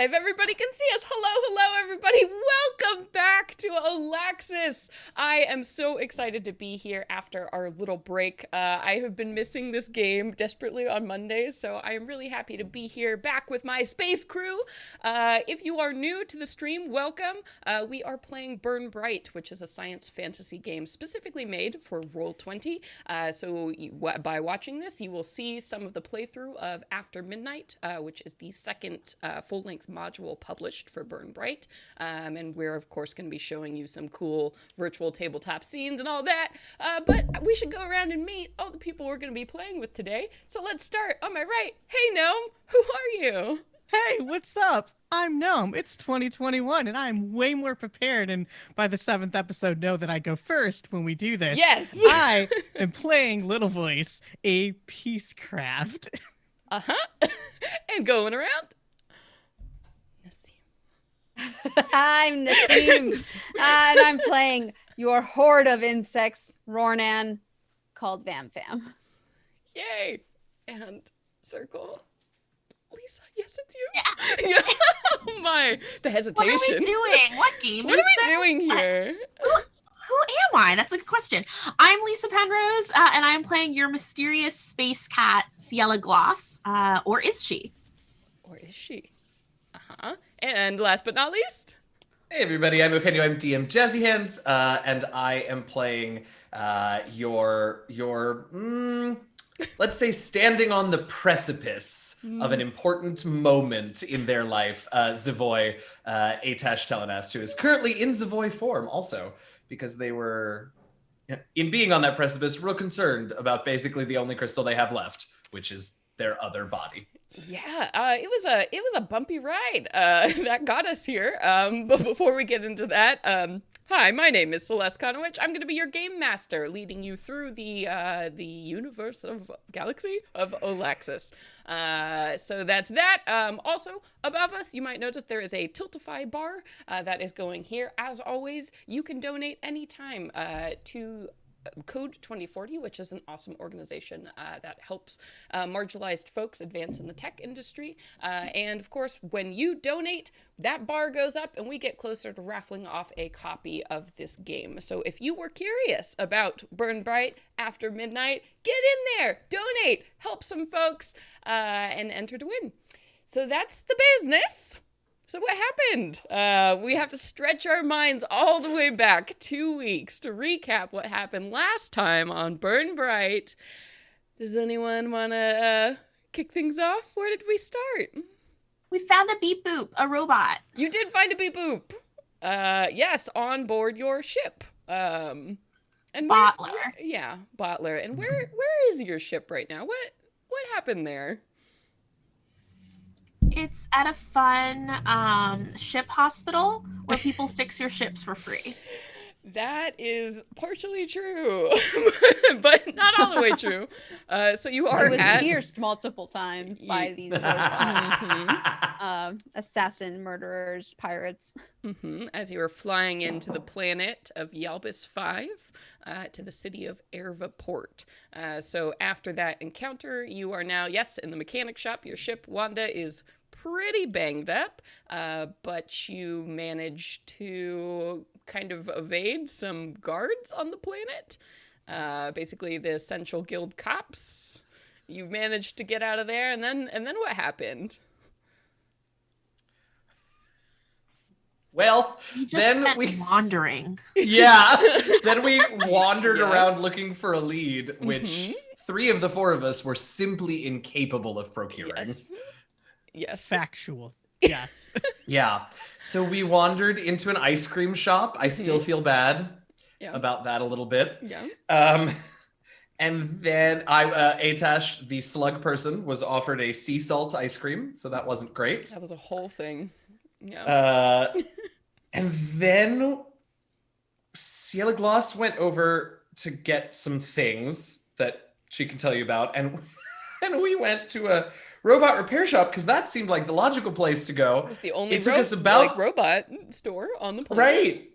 live. Everybody can see us. Hello, everybody. Welcome back to Olaxis. I am so excited to be here after our little break. I have been missing this game desperately on Mondays, so I am really happy to be here back with my space crew. If you are new to the stream, welcome. We are playing Burn Bryte, which is a science fantasy game specifically made for Roll20. By watching this, you will see some of the playthrough of After Midnight, which is the second full-length module published for Burn Bryte. And we're, of course, going to be showing you some cool virtual tabletop scenes and all that. But we should go around and meet all the people we're going to be playing with today. So let's start. On my right, hey, Gnome, who are you? Hey, what's up? I'm Gnome. It's 2021, and I'm way more prepared, and by the 7th episode, know that I go first when we do this. Yes! I am playing Little Voice, a peacecraft. Uh-huh. And going around, I'm Nassim, and I'm playing your horde of insects, Rornan, called Vamfam. Yay! And circle. Lisa, yes, it's you. Yeah. Oh my, the hesitation. What are we doing? What game What is are we doing here? Who am I? That's a good question. I'm Lisa Penrose, and I'm playing your mysterious space cat, Ciela Gloss. Or is she? Or is she? Uh-huh. And last but not least... Hey everybody, I'm Okenyo, I'm DM Jazzy Hands, and I am playing let's say standing on the precipice of an important moment in their life, Zavoy, Atash Telenast, who is currently in Zavoy form also, because they were, in being on that precipice, real concerned about basically the only crystal they have left, which is their other body. Yeah, it was a bumpy ride that got us here. But before we get into that, hi, my name is Celeste Conowich. I'm going to be your game master, leading you through the universe of galaxy of Olaxis. So that's that. Also, above us, you might notice there is a Tiltify bar that is going here. As always, you can donate anytime to Code 2040, which is an awesome organization that helps marginalized folks advance in the tech industry. And of course, when you donate, that bar goes up and we get closer to raffling off a copy of this game. So if you were curious about Burn Bryte After Midnight, get in there, donate, help some folks, and enter to win. So that's the business. So what happened? We have to stretch our minds all the way back 2 weeks to recap what happened last time on Burn Bryte. Does anyone want to kick things off? Where did we start? We found a beep boop, a robot. You did find a beep boop. Yes, on board your ship. And Bottler. Yeah, Bottler. And where is your ship right now? What happened there? It's at a fun ship hospital where people fix your ships for free. That is partially true, but not all the way true. So you are It was pierced multiple times by these assassin, murderers, pirates. As you were flying into the planet of Yalbus 5 to the city of Erva Port. So after that encounter, you are now, yes, in the mechanic shop. Your ship, Wanda, is pretty banged up, but you managed to kind of evade some guards on the planet. Basically the Central Guild cops. You managed to get out of there, and then what happened? Well, We just then went wandering. Yeah, then we wandered around looking for a lead, which 3 of the 4 of us were simply incapable of procuring. Yes. Factual. Yes. Yeah. So we wandered into an ice cream shop. I still feel bad about that a little bit. Yeah. And then Atash, the slug person, was offered a sea salt ice cream, so that wasn't great. That was a whole thing. Yeah. And then Ciela Gloss went over to get some things that she can tell you about, and we went to a robot repair shop because that seemed like the logical place to go. It was the only robot store on the planet. Right.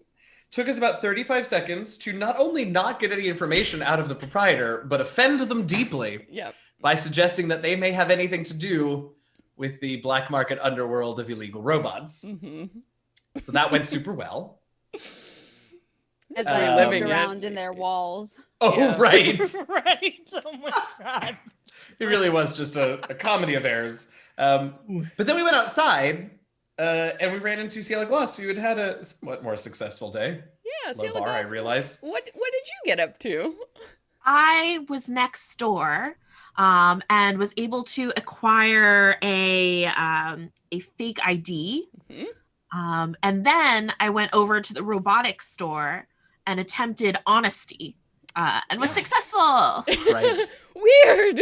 Took us about 35 seconds to not only not get any information out of the proprietor, but offend them deeply Yep. by suggesting that they may have anything to do with the black market underworld of illegal robots. Mm-hmm. So that went super well. As Really I living moved it. around in their walls. Oh, Yeah. right. Right. Oh my god. It really was just a comedy of errors. But then we went outside and we ran into Ciela Gloss, who had a somewhat more successful day. Yeah, Low Ciela bar, I Gloss, realize. What did you get up to? I was next door and was able to acquire a fake ID. Mhm. And then I went over to the robotics store and attempted honesty and was Yes. successful. Right. Weird.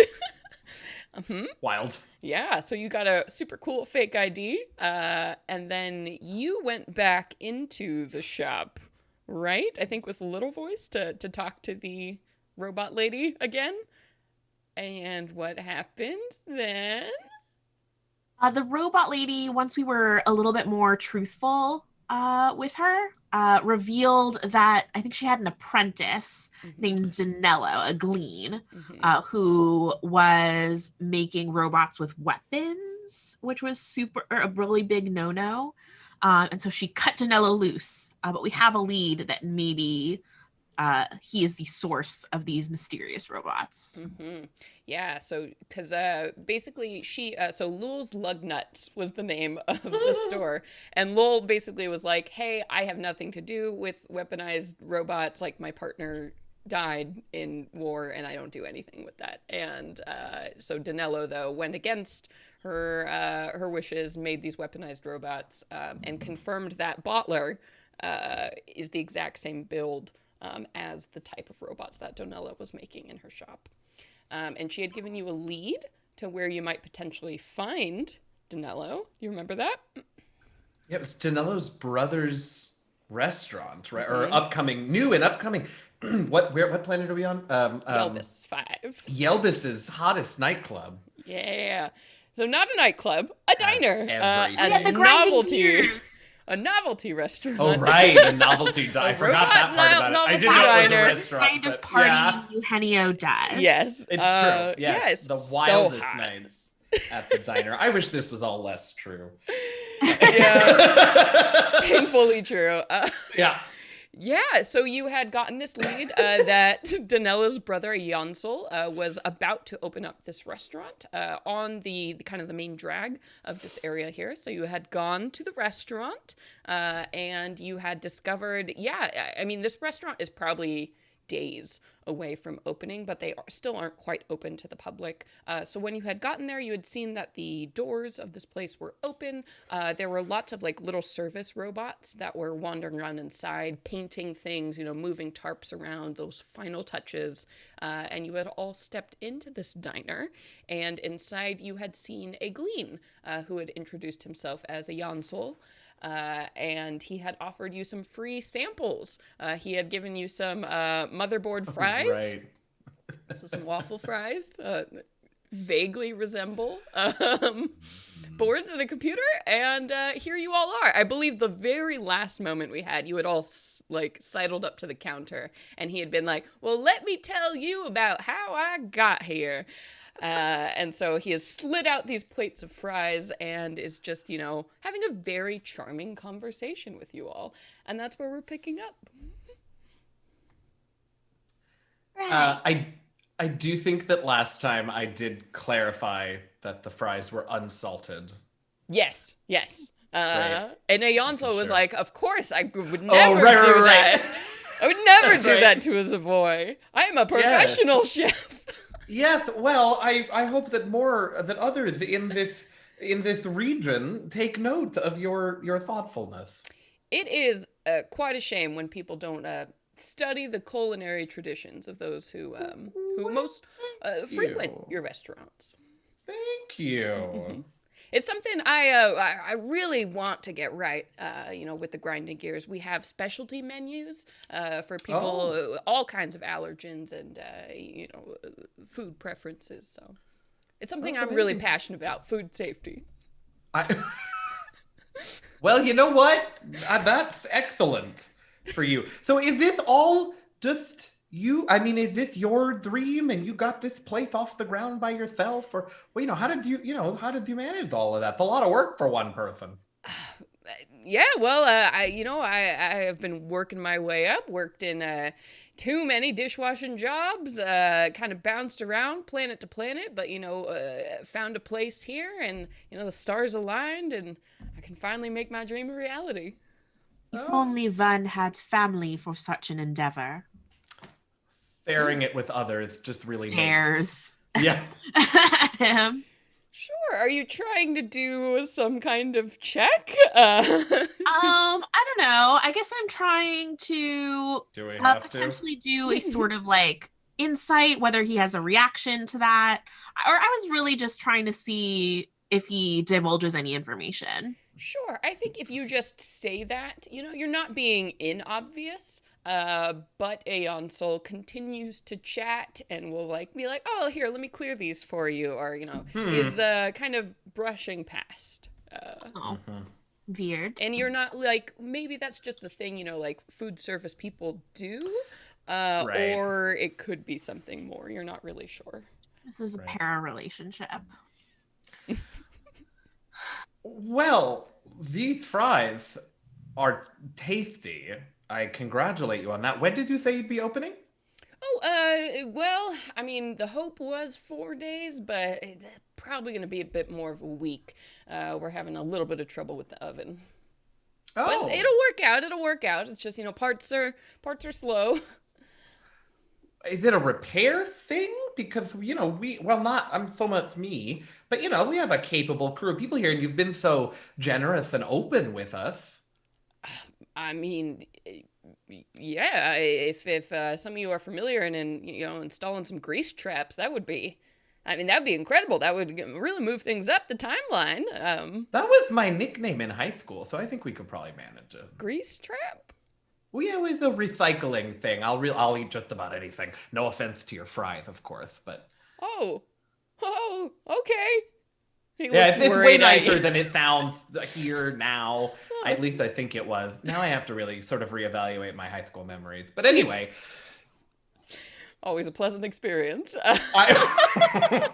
Mhm. Wild. Yeah, so you got a super cool fake ID, and then you went back into the shop, right? I think with a little voice to talk to the robot lady again. And what happened then? The robot lady, once we were a little bit more truthful with her, revealed that I think she had an apprentice named Donello, a glean, Mhm. who was making robots with weapons, which was a really big no-no. And so she cut Donello loose. But we have a lead that maybe he is the source of these mysterious robots. Mm-hmm. Yeah, so because basically so Lul's Lugnut was the name of the store, and Lul basically was like, "Hey, I have nothing to do with weaponized robots. Like my partner died in war, and I don't do anything with that." And so Donello though went against her wishes, made these weaponized robots, and confirmed that Bottler is the exact same build as the type of robots that Donello was making in her shop. And she had given you a lead to where you might potentially find Donello. You remember that? Yeah, it was Donello's brother's restaurant, right? Or Mhm. new and upcoming. What planet are we on? Yelbis 5. Yelbis's hottest nightclub. Yeah. So not a nightclub, a Has diner, everything. Yeah, the grinding novelty, gears. a novelty restaurant. Oh, right, a novelty diner. I A forgot that robot part about it. I novelty didn't know it was a diner. restaurant. Kind of but party yeah, Eugenio does. Yes. it's true. Yes, Yes. the So wildest hot. nights at the diner. I wish this was all less true. Yeah. Painfully true. Yeah. Yeah, so you had gotten this lead that Donello's brother Ayonsol was about to open up this restaurant on the kind of the main drag of this area here. So you had gone to the restaurant and you had discovered, I mean, this restaurant is probably days away from opening, but still aren't quite open to the public. So when you had gotten there, you had seen that the doors of this place were open. There were lots of like little service robots that were wandering around inside, painting things, moving tarps around, those final touches. And you had all stepped into this diner, and inside you had seen a glean who had introduced himself as a Ayonsol. And he had offered you some free samples. He had given you some motherboard fries, Right. so some waffle fries, vaguely resemble boards in a computer. And here you all are. I believe the very last moment we had, you had all sidled up to the counter, and he had been like, "Well, let me tell you about how I got here." And so he has slid out these plates of fries and is just, having a very charming conversation with you all. And that's where we're picking up. Right. I do think that last time I did clarify that the fries were unsalted. Yes. Right. And Ayonsol Making was sure. like, "Of course, I would never right, do right. that. I would never That's do right. that to a Savoy. I am a professional chef." Yes, well, I hope that others in this region take note of your thoughtfulness. It is quite a shame when people don't study the culinary traditions of those who most frequent you. your restaurants. Thank you. It's something I really want to get right. With the grinding gears, we have specialty menus for people, all kinds of allergens and food preferences. So it's something That's I'm really amazing. passionate about: food safety. Well, you know what? That's excellent for you. So is this all just is this your dream and you got this place off the ground by yourself? Or, well, how did you manage all of that? It's a lot of work for one person. Yeah, well, I have been working my way up, worked in too many dishwashing jobs, kind of bounced around planet to planet, but, found a place here and, the stars aligned and I can finally make my dream a reality. If only one had family for such an endeavor. Sharing it with others just really Stares. Yeah. At him. Sure. Are you trying to do some kind of check? I don't know. I guess I'm trying to Do we have potentially do a sort of like insight, whether he has a reaction to that. Or I was really just trying to see if he divulges any information. Sure. I think if you just say that, you're not being inobvious. But Ayonsol continues to chat and will be like, oh, here, let me clear these for you. Or, is kind of brushing past. Weird. And you're not maybe that's just the thing, food service people do. Right. Or it could be something more. You're not really sure. This is a para relationship. Well, these fries are tasty. I congratulate you on that. When did you say you'd be opening? Well, I mean, the hope was 4 days, but it's probably going to be a bit more of a week. We're having a little bit of trouble with the oven. Oh. But it'll work out. It's just, parts are slow. Is it a repair thing? Because, not so much me, but, we have a capable crew of people here, and you've been so generous and open with us. I mean, yeah, if some of you are familiar and installing some grease traps, that'd be incredible. That would really move things up the timeline. That was my nickname in high school, so I think we could probably manage it. Grease trap? Well, yeah, it was a recycling thing. I'll eat just about anything. No offense to your fries, of course, but... Oh, okay. Yeah, it's way nicer than it sounds here now. At least I think it was. Now I have to really sort of reevaluate my high school memories. But anyway. Always a pleasant experience. I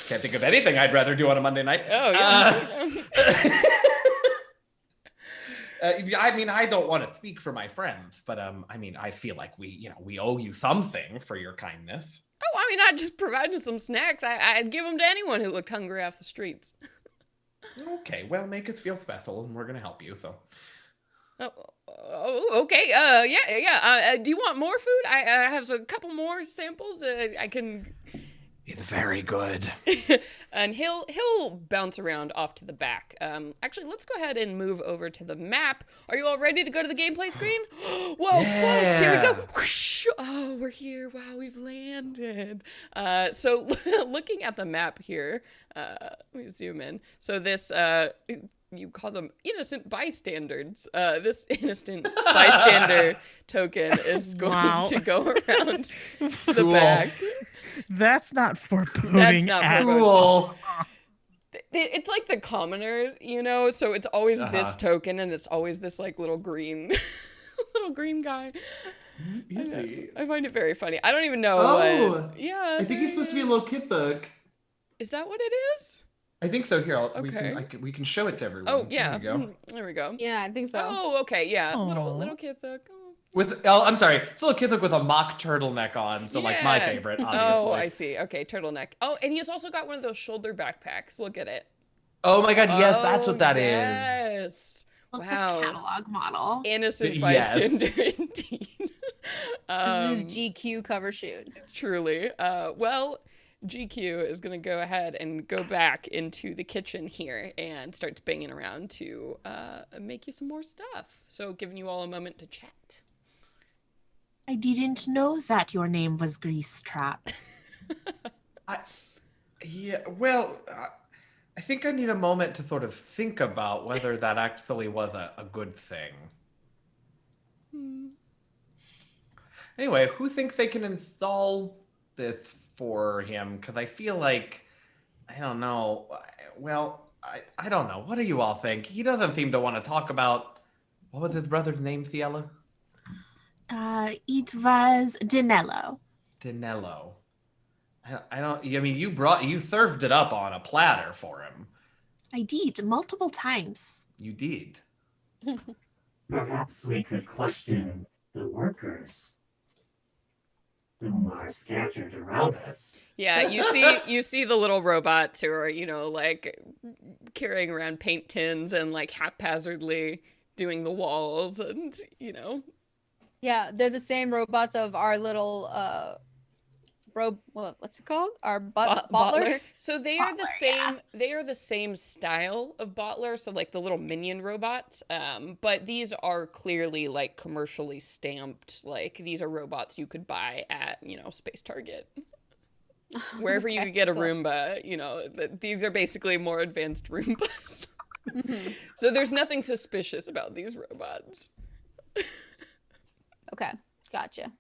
can't think of anything I'd rather do on a Monday night. Oh, yeah. I don't want to speak for my friends, but I feel like we owe you something for your kindness. Oh, I just provided some snacks. I'd give them to anyone who looked hungry off the streets. Okay, well, make us feel special, and we're gonna help you. So. Oh, okay. Yeah. Do you want more food? I have a couple more samples. I can. It's very good. And he'll bounce around off to the back. Actually, let's go ahead and move over to the map. Are you all ready to go to the gameplay screen? Whoa, yeah. Here we go. Whoosh. Oh, we're here. Wow, we've landed. So looking at the map here, let me zoom in. So this, you call them innocent bystanders. This innocent bystander token is going to go around the back. That's not foreboding. That's not foreboding. Cool. It's like the commoners, so it's always this token and it's always this little green guy. Easy. I find it very funny. I don't even know what. Yeah. I think he's supposed to be a little kithuk. Is that what it is? I think so. Here, Okay. we can show it to everyone. Oh, yeah. There we go. There we go. Yeah, I think so. Oh, okay. Yeah. Aw. Little Kithuk. I'm sorry. It's a little kithuk with a mock turtleneck on. So my favorite, obviously. Oh, I see. Okay, turtleneck. Oh, and he's also got one of those shoulder backpacks. Look at it. Oh my God! Yes, that's what that is. Yes. Looks like a catalog model. Innocent Yes. bystander indeed. This is GQ cover shoot. Truly. Well, GQ is going to go ahead and go back into the kitchen here and start banging around to make you some more stuff. So giving you all a moment to chat. I didn't know that your name was Grease Trap. I think I need a moment to sort of think about whether that actually was a good thing. Anyway, who thinks they can install this for him? Because I feel like, I don't know. Well, I don't know. What do you all think? He doesn't seem to want to talk about, what was his brother's name, Ciela? It was Donello. Donello. I don't. I mean, you served it up on a platter for him. I did multiple times. You did. Perhaps we could question the workers who are scattered around us. Yeah, you see the little robots who are, like carrying around paint tins and like haphazardly doing the walls and, Yeah, they're the same robots of our little what's it called? Our bottler. So they are the same. They are the same style of bottler. So like the little minion robots. But these are clearly like commercially stamped. Like these are robots you could buy at Space Target, wherever you Okay, could get a cool. Roomba. These are basically more advanced Roombas. So there's nothing suspicious about these robots. Okay, gotcha.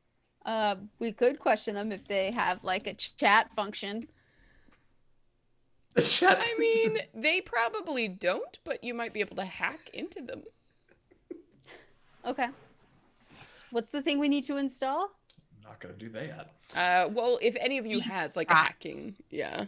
We could question them if they have like a chat function. The chat. I mean, they probably don't, but you might be able to hack into them. Okay. What's the thing we need to install? I'm not gonna do that. Well, if any of you Grease has like traps. a hacking, yeah.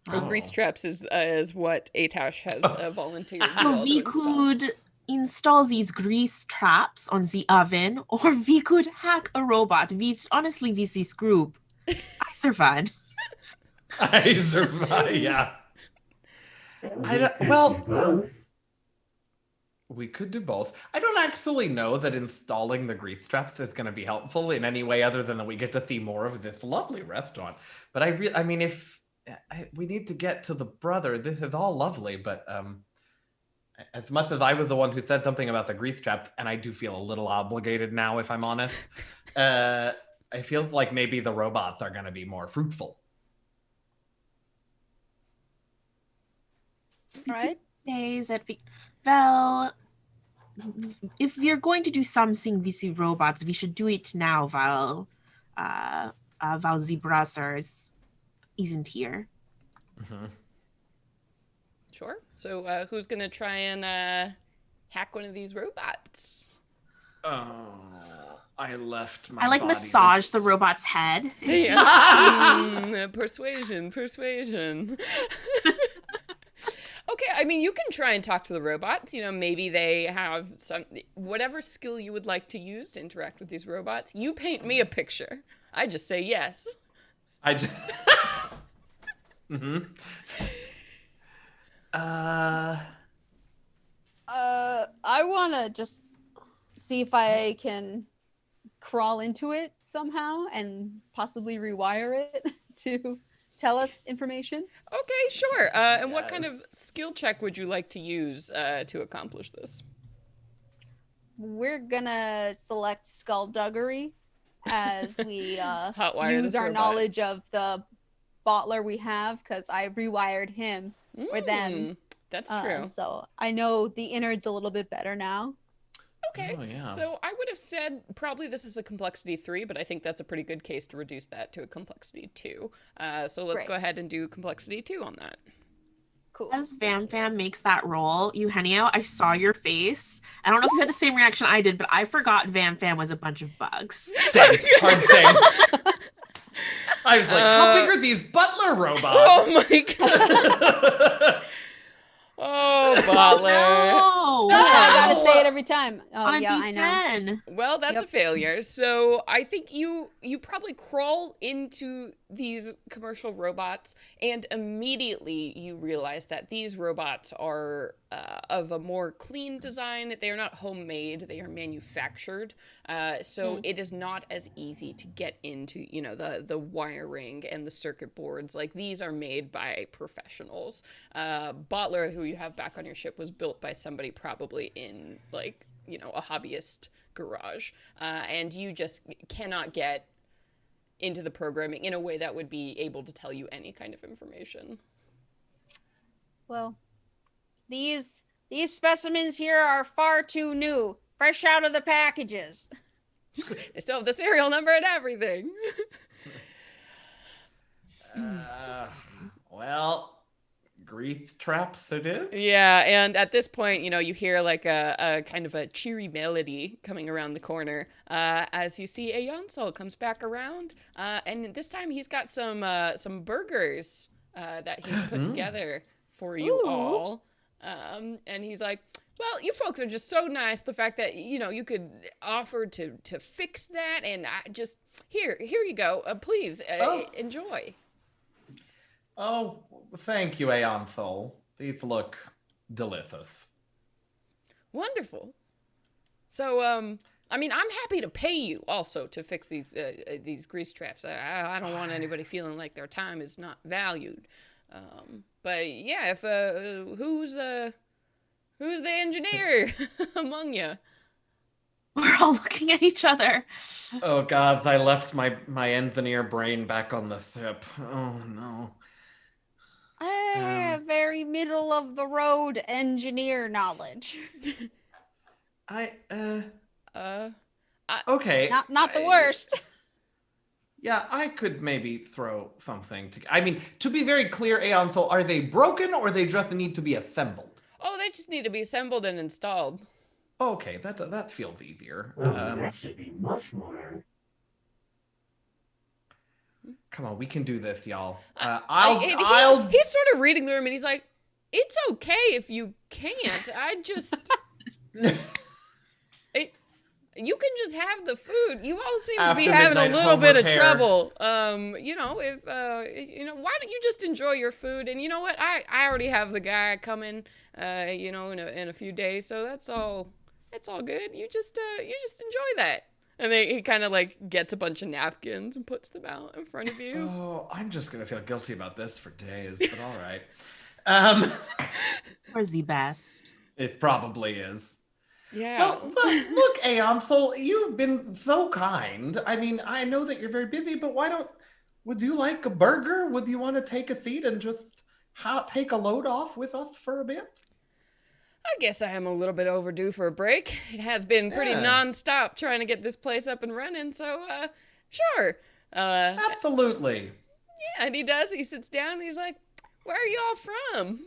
Oh. Or grease traps is what Atash has volunteered. you all to We install. could install these grease traps on the oven, or we could hack a robot. Honestly, this group, I survived. I survive. Yeah. We could well- do both. We could do both. I don't actually know that installing the grease traps is going to be helpful in any way other than that we get to see more of this lovely restaurant. But I mean, if we need to get to the brother, this is all lovely. But as much as I was the one who said something about the grease traps, and I do feel a little obligated now, if I'm honest, I feel like maybe the robots are going to be more fruitful. Right? Days that well, if we're going to do something with the robots, we should do it now while the brothers isn't here. Mm-hmm. Sure. So who's gonna try and hack one of these robots? Oh, I left my. I like body massage with the robot's head. Persuasion. Okay, I mean, you can try and talk to the robots. Maybe they have whatever skill you would like to use to interact with these robots. You paint me a picture. I just say yes. I just. Mm-hmm. I want to just see if I can crawl into it somehow and possibly rewire it to tell us information. Okay, sure. And what kind of Yes. skill check would you like to use to accomplish this? We're gonna select skullduggery as we Hotwire use this our robot. knowledge of the bottler we have, because I rewired him for them. That's true. So I know the innards a little bit better now. Okay. Oh, yeah. So I would have said probably this is a complexity 3, but I think that's a pretty good case to reduce that to a complexity 2. So let's Great. go ahead and do complexity 2 on that. Cool. As Vam makes that roll, Eugenio, I saw your face. I don't know if you had the same reaction I did, but I forgot Vam was a bunch of bugs. Same. Hard same. I was like, how big are these butler robots? Oh my god. Oh, Butler. No! I gotta No! say it every time. Oh On a yeah, I know. D10. Well, that's a Yep. failure. So I think you probably crawl into these commercial robots, and immediately you realize that these robots are of a more clean design. They are not homemade; they are manufactured. So it is not as easy to get into, the wiring and the circuit boards. Like these are made by professionals. Bottler, who you have back on your ship, was built by somebody probably in like a hobbyist garage, and you just cannot get into the programming in a way that would be able to tell you any kind of information. Well, these specimens here are far too new, fresh out of the packages. They still have the serial number and everything. Well, Greeth trap that is? Yeah, and at this point, you hear like a kind of a cheery melody coming around the corner as you see Ayonsol comes back around, and this time he's got some burgers that he's put together for you Ooh. all, and he's like, well, you folks are just so nice. The fact that you could offer to fix that, and I just here you go. Please enjoy. Oh, thank you, Ayonthol. These look delicious. Wonderful. So, I mean, I'm happy to pay you also to fix these grease traps. I don't want anybody feeling like their time is not valued. But yeah, if who's the engineer among you? We're all looking at each other. Oh God, I left my engineer brain back on the ship. Oh no. Very middle of the road engineer knowledge. Okay. Not the worst. Yeah, I could maybe throw something to. I mean, to be very clear, Aeonthal, are they broken or they just need to be assembled? Oh, they just need to be assembled and installed. Okay, that feels easier. That should be much more. Come on, we can do this, y'all. He's sort of reading the room and he's like, "It's okay if you can't. I just, you can just have the food. You all seem to be having a little bit of trouble. If why don't you just enjoy your food? And you know what? I already have the guy coming, in a few days, so that's all. It's all good. You just enjoy that." And then he kind of like gets a bunch of napkins and puts them out in front of you. Oh, I'm just gonna feel guilty about this for days, but all right. Where's the best? It probably is. Yeah. Well, but look, Aeonthal, you've been so kind. I mean, I know that you're very busy, but would you like a burger? Would you want to take a seat and just take a load off with us for a bit? I guess I am a little bit overdue for a break. It has been pretty nonstop trying to get this place up and running, so sure. Absolutely. Yeah, and he does. He sits down and he's like, "Where are you all from?"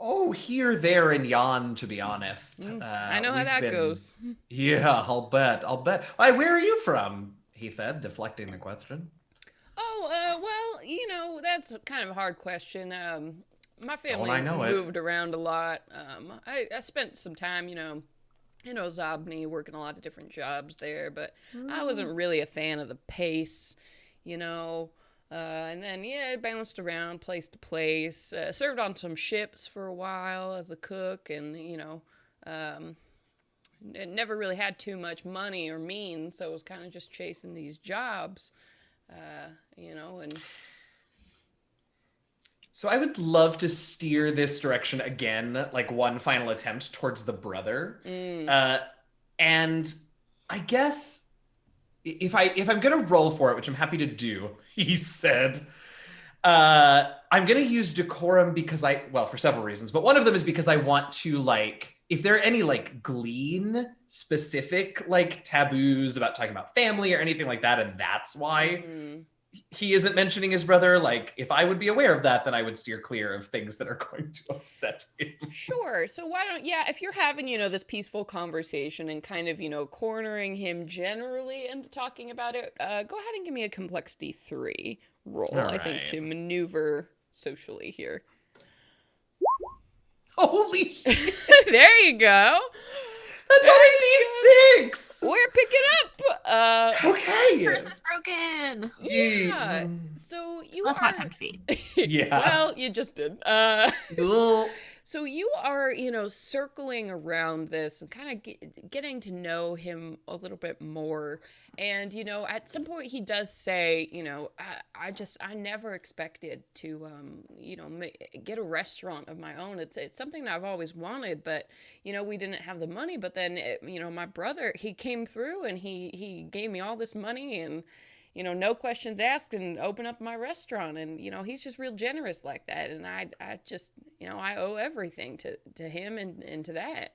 Oh, here, there, and yon, to be honest. I know how that goes. Yeah, I'll bet. Why, where are you from? He said, deflecting the question. Oh, well, that's kind of a hard question. My family moved around a lot. I spent some time, in Ozobni, working a lot of different jobs there, but I wasn't really a fan of the pace, and then, I bounced around place to place, served on some ships for a while as a cook, and, never really had too much money or means, so I was kind of just chasing these jobs, and... So I would love to steer this direction again, like one final attempt towards the brother. And I guess if I'm gonna roll for it, which I'm happy to do, he said, I'm gonna use decorum because for several reasons, but one of them is because I want to if there are any Glean specific taboos about talking about family or anything like that, and that's why he isn't mentioning his brother. If I would be aware of that, then I would steer clear of things that are going to upset him. Sure. So why don't, if you're having, this peaceful conversation and kind of, cornering him generally into talking about it, go ahead and give me a complexity 3 roll, I think, to maneuver socially here. Holy shit. There you go. That's on a D6. We're picking up. Okay. Curse is broken. Yeah. So you Let's not tempt fate. Yeah. Well, you just did. So you are, circling around this and kind of getting to know him a little bit more. And, at some point he does say, I never expected to, get a restaurant of my own. It's something that I've always wanted, but, we didn't have the money. But then, my brother, he came through and he gave me all this money and, no questions asked, and open up my restaurant. And, he's just real generous like that. And I just, I owe everything to him and to that.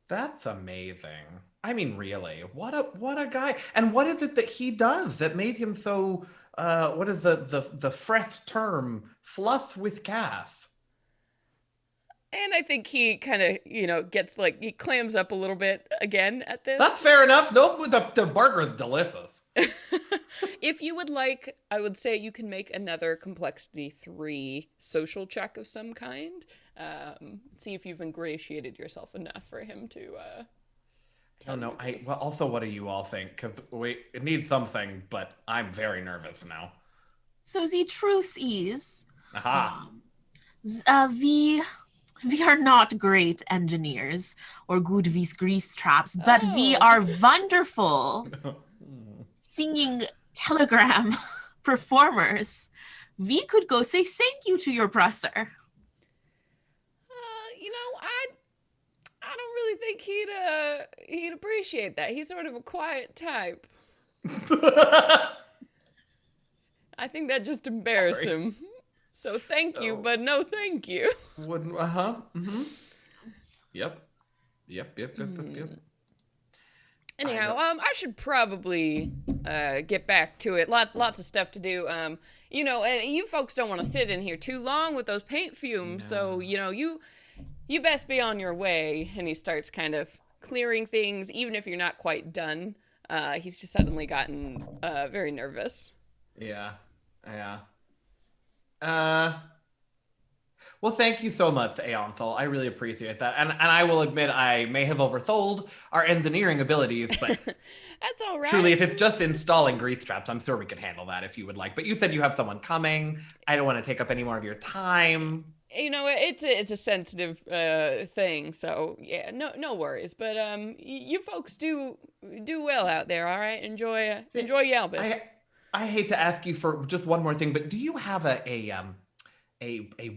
That's amazing. I mean, really, what a guy. And what is it that he does that made him so what is the freth term? Fluff with Kath. And I think he kind of, gets like, he clams up a little bit again at this. That's fair enough. Nope, the burger is delicious. If you would like, I would say you can make another complexity 3 social check of some kind. See if you've ingratiated yourself enough for him to. Oh no! Also, what do you all think? 'Cause it needs something, but I'm very nervous now. So the truth is, Aha! we are not great engineers or good with grease traps, but we Oh. are wonderful singing telegram performers. We could go say thank you to your presser. I don't really think he'd appreciate that. He's sort of a quiet type. I think that just embarrassed Sorry. him. So thank you, No. but no thank you. Wouldn't Yep. Anyhow, I should probably get back to it. Lots of stuff to do. And you folks don't want to sit in here too long with those paint fumes. So you best be on your way. And he starts kind of clearing things, even if you're not quite done. He's just suddenly gotten very nervous. Yeah. Well, thank you so much, Ayonsol. I really appreciate that. And I will admit I may have oversold our engineering abilities, but That's all right. truly, if it's just installing grease traps, I'm sure we could handle that if you would like. But you said you have someone coming. I don't want to take up any more of your time. It's a sensitive thing, so yeah, no worries. But you folks do well out there, all right? Enjoy Yalbus. I hate to ask you for just one more thing, but do you have a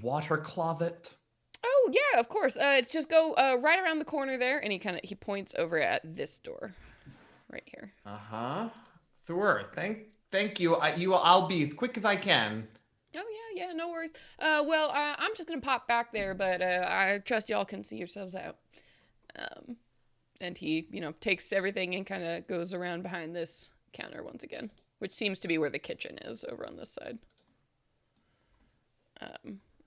water closet? Oh yeah, of course. It's just go right around the corner there, and he points over at this door, right here. Sure. Thank you. I'll be as quick as I can. Oh yeah, no worries. I'm just gonna pop back there, but I trust y'all can see yourselves out. And he, takes everything and kind of goes around behind this counter once again, which seems to be where the kitchen is over on this side.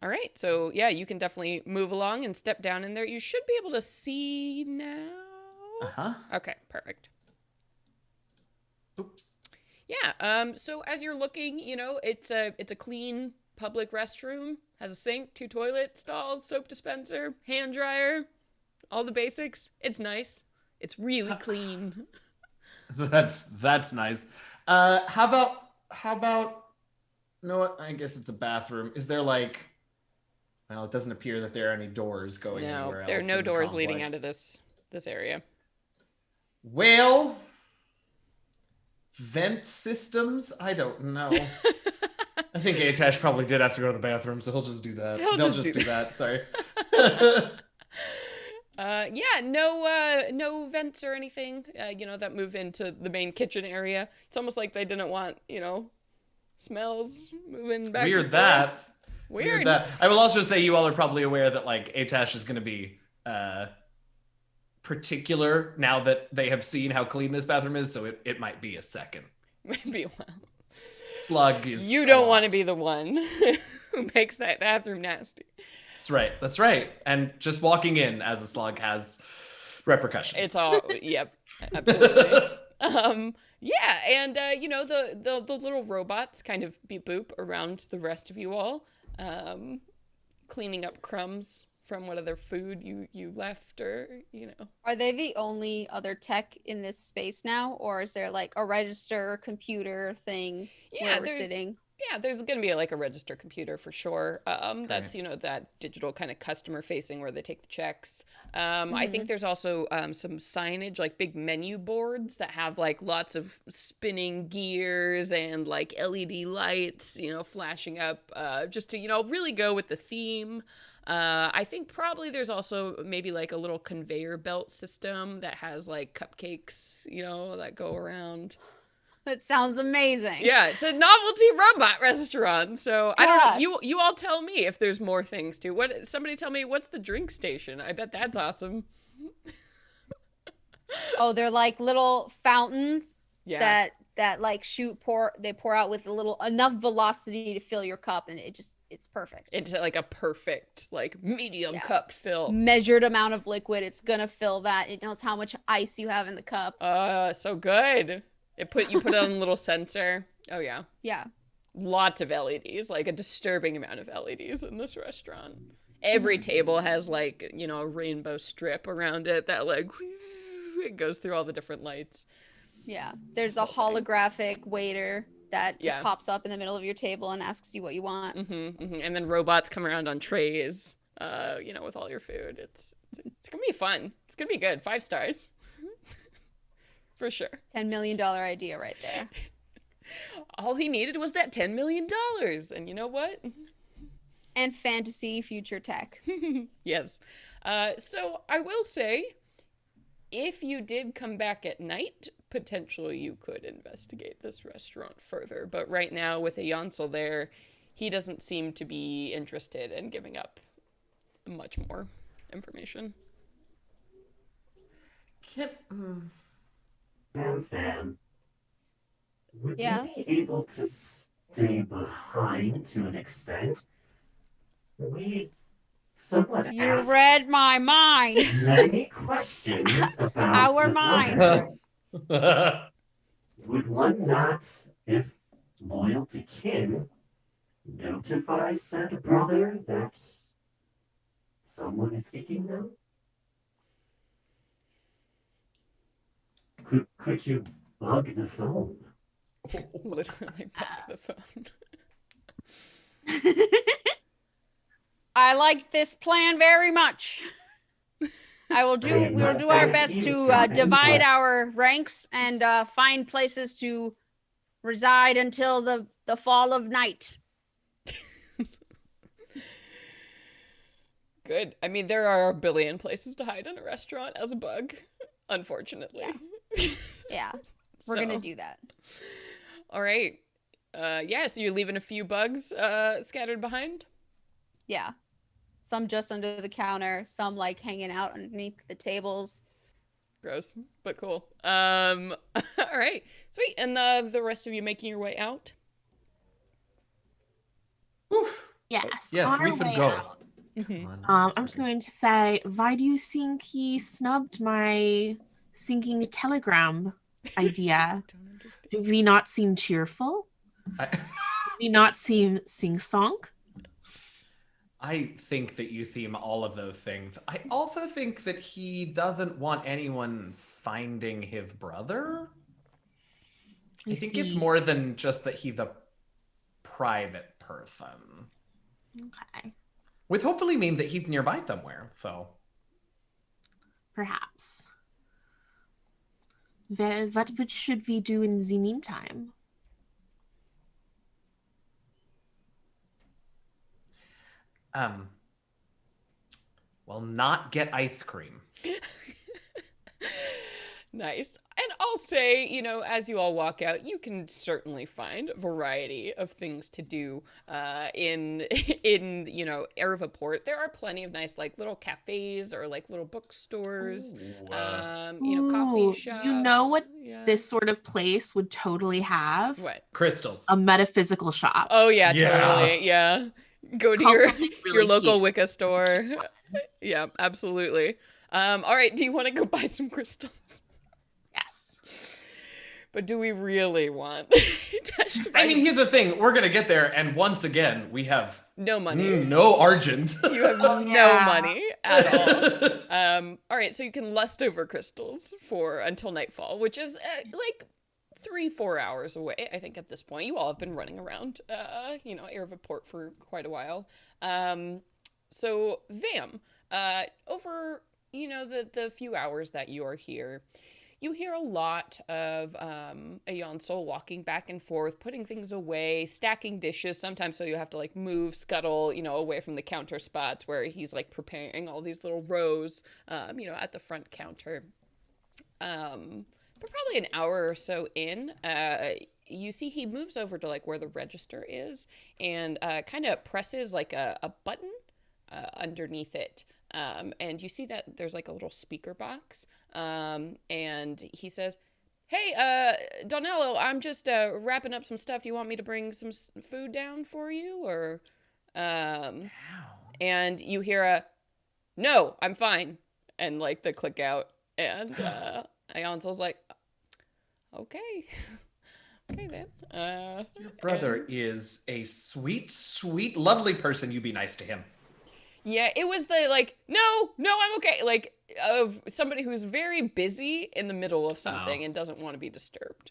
All right, so yeah, you can definitely move along and step down in there. You should be able to see now. Okay, perfect. Oops. Yeah, so as you're looking, it's a clean public restroom, has a sink, 2 toilet stalls, soap dispenser, hand dryer, all the basics. It's nice. It's really clean. That's nice. How about you know what? I guess it's a bathroom. Is there well, it doesn't appear that there are any doors going anywhere else. There are no in the doors leading out complex. of this area. Well, vent systems? I don't know. I think Atash probably did have to go to the bathroom, so he'll just do that. They'll just do that. Sorry. Yeah, no vents or anything, that move into the main kitchen area. It's almost like they didn't want, smells moving back. Weird and that. forth. Weird. That. I will also say you all are probably aware that Atash is going to be particular now that they have seen how clean this bathroom is, so it might be a second. Maybe a while. Slug is. You don't want to be the one who makes that bathroom nasty. That's right. And just walking in as a slug has repercussions. It's all, yep, absolutely. Yeah, and the little robots kind of beep boop around the rest of you all, cleaning up crumbs from what other food you left, or Are they the only other tech in this space now, or is there a register computer thing where we're sitting? Yeah, there's going to be a register computer for sure. That's, that digital kind of customer facing where they take the checks. I think there's also some signage, big menu boards that have lots of spinning gears and LED lights, flashing up just to, really go with the theme. I think probably there's also maybe a little conveyor belt system that has cupcakes, that go around. That sounds amazing. Yeah, it's a novelty robot restaurant. So I don't know. You all tell me if there's more things too. Somebody tell me what's the drink station? I bet that's awesome. Oh, they're little fountains Yeah. that that like they pour out with a little enough velocity to fill your cup, and it's perfect. It's like a perfect, like medium Yeah. cup fill. Measured amount of liquid, it's gonna fill that. It knows how much ice you have in the cup. So good. You put it on a little sensor. Oh yeah. Yeah. Lots of LEDs, like a disturbing amount of LEDs in this restaurant. Every table has like, a rainbow strip around it that like it goes through all the different lights. Yeah. There's a holographic waiter that just Yeah. pops up in the middle of your table and asks you what you want. And then robots come around on trays, with all your food. It's gonna be fun. It's gonna be good. 5 stars. For sure. $10 million idea right there. All he needed was that $10 million. And you know what? And fantasy future tech. Yes. So I will say, if you did come back at night, potentially you could investigate this restaurant further. But right now, with Ayonsol there, he doesn't seem to be interested in giving up much more information. Fam, would Yes? you be able to stay behind to an extent? We somewhat You asked read my mind. many questions about Our the mind. brother. Would one not, if loyal to kin, notify said brother that someone is seeking them? Could you bug the phone? Literally bug the phone. I like this plan very much. We'll do our best to divide our ranks and find places to reside until the fall of night. Good. I mean, there are a billion places to hide in a restaurant as a bug, unfortunately. Yeah, we're gonna do that. All right. So you're leaving a few bugs scattered behind? Yeah. Some just under the counter, some like hanging out underneath the tables. Gross, but cool. All right. Sweet. And the rest of you making your way out? Yes. Yeah, on we our could way go. out, Mm-hmm. I'm just going to say, why do you think he snubbed my sinking telegram idea? Don't understand. Do we not seem cheerful? I, Do we not seem sing-song? I think that you theme all of those things. I also think that he doesn't want anyone finding his brother. I think it's see. more than just that he's a private person. Okay. Would hopefully mean that he's nearby somewhere, so. Perhaps. What should we do in the meantime? Well, not get ice cream. Nice. And I'll say, as you all walk out, you can certainly find a variety of things to do in Ervaport. There are plenty of nice, like, little cafes or, like, little bookstores, coffee shops. You know what Yeah. this sort of place would totally have? What? Crystals. A metaphysical shop. Oh, yeah, Yeah. totally. Yeah. Go to Called your, something really your local cute. Wicca store. Yeah, absolutely. All right, do you want to go buy some crystals? Yes. But do we really want Tash to buy I mean, here's the thing. We're going to get there, and once again, we have no money? no argent. You have no yeah. money at all. All right, so you can lust over crystals until nightfall, which is like 3-4 hours away, I think, at this point. You all have been running around, Ervaport for quite a while. So, Vam, over, the few hours that you are here, you hear a lot of Ayonsol walking back and forth, putting things away, stacking dishes sometimes, so you have to like move, scuttle, away from the counter spots where he's like preparing all these little rows, at the front counter. But probably an hour or so in, you see he moves over to like where the register is and kind of presses like a button underneath it. And you see that there's like a little speaker box. And he says, Hey, Donello, I'm just wrapping up some stuff. Do you want me to bring some food down for you, or Ow. and you hear a no, I'm fine, and like the click out, and Ayonsol's like, okay, okay then. Your brother and- is a sweet, sweet, lovely person. You be nice to him. Yeah, it was the like, no, I'm okay. Like of somebody who's very busy in the middle of something Oh. and doesn't want to be disturbed.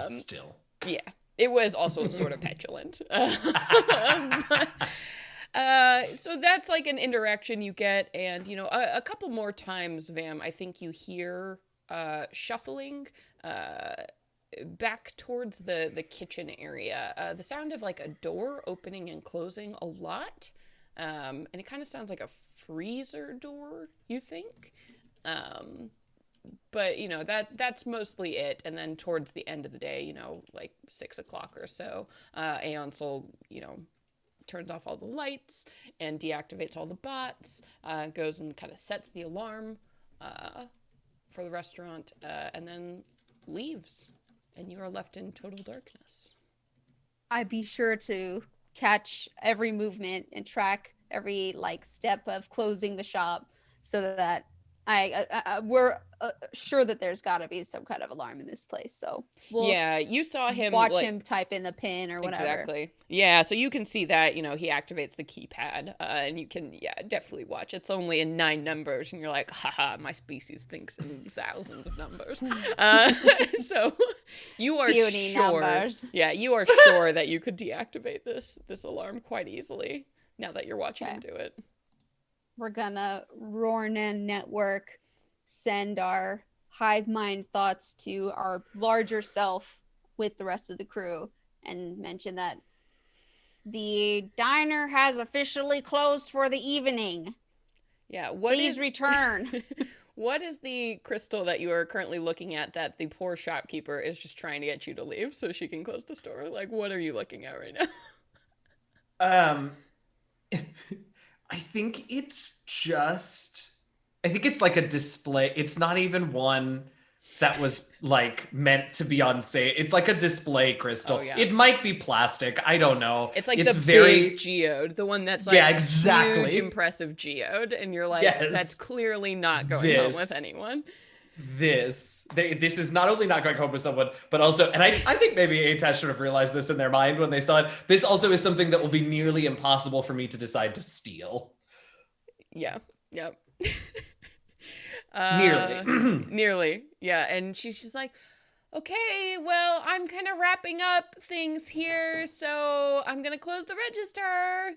Still. Yeah, it was also sort of petulant. So that's like an interaction you get, and you know, a couple more times, Vam, I think you hear shuffling back towards the kitchen area. The sound of like a door opening and closing a lot. And it kind of sounds like a freezer door, you think. But you know, that's mostly it. And then towards the end of the day, you know, like 6 o'clock or so, Ayonsol, you know, turns off all the lights and deactivates all the bots, goes and kind of sets the alarm for the restaurant, and then leaves. And you are left in total darkness. I'd be sure to catch every movement and track every like step of closing the shop, so that we're sure that there's got to be some kind of alarm in this place. So we'll Yeah, you saw him watch like, him type in the pin or whatever. Exactly. Yeah, so you can see that, you know, he activates the keypad, and you can, yeah, definitely watch. It's only in 9 numbers, and you're like, haha, my species thinks in thousands of numbers. So you are Puny sure, numbers. yeah, you are sure that you could deactivate this alarm quite easily now that you're watching him do it. We're gonna Rornan network send our hive mind thoughts to our larger self with the rest of the crew and mention that the diner has officially closed for the evening. Yeah, Please return. What is the crystal that you are currently looking at that the poor shopkeeper is just trying to get you to leave so she can close the store? Like, what are you looking at right now? I think it's like a display. It's not even one that was like meant to be on sale. It's like a display crystal. Oh, yeah. It might be plastic. I don't know. It's like it's the very big geode, the one that's like Yeah, exactly. huge, impressive geode, and you're like, Yes. that's clearly not going home with This. anyone. This is not only not going home with someone, but also, and I think maybe Atash should have realized this in their mind when they saw it. This also is something that will be nearly impossible for me to decide to steal. Yeah. Yep. Nearly. Nearly. Yeah. And she's just like, okay, well, I'm kind of wrapping up things here, so I'm going to close the register.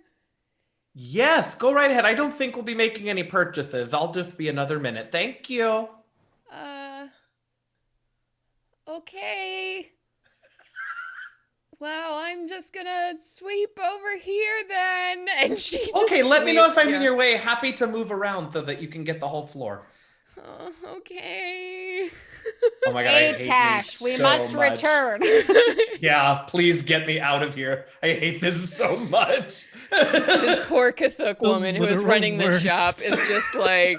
Yes, go right ahead. I don't think we'll be making any purchases. I'll just be another minute. Thank you. Okay. Well, I'm just gonna sweep over here then. And she just Okay, let me know if I'm yeah. in your way. Happy to move around so that you can get the whole floor. Okay. Oh my god, I hate me Atash, we so must much. return. Yeah, please get me out of here. I hate this so much. This poor Kathuk woman who is literal running the worst. shop is just like,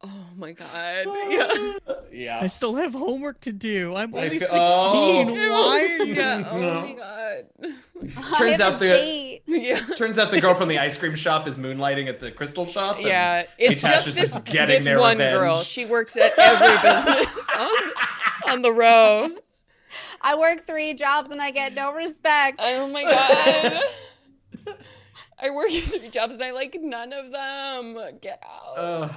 oh my god. Yeah. Yeah. I still have homework to do. I'm I only feel- 16. oh. Why? Yeah. Oh my god. Turns I have out a the- date. Yeah. Turns out the girl from the ice cream shop is moonlighting at the crystal shop. and Yeah, it's Atash just is this, just getting this their one revenge. girl. She works at every business on the row. I work 3 jobs and I get no respect. Oh my god. I work at 3 jobs and I like none of them. Get out.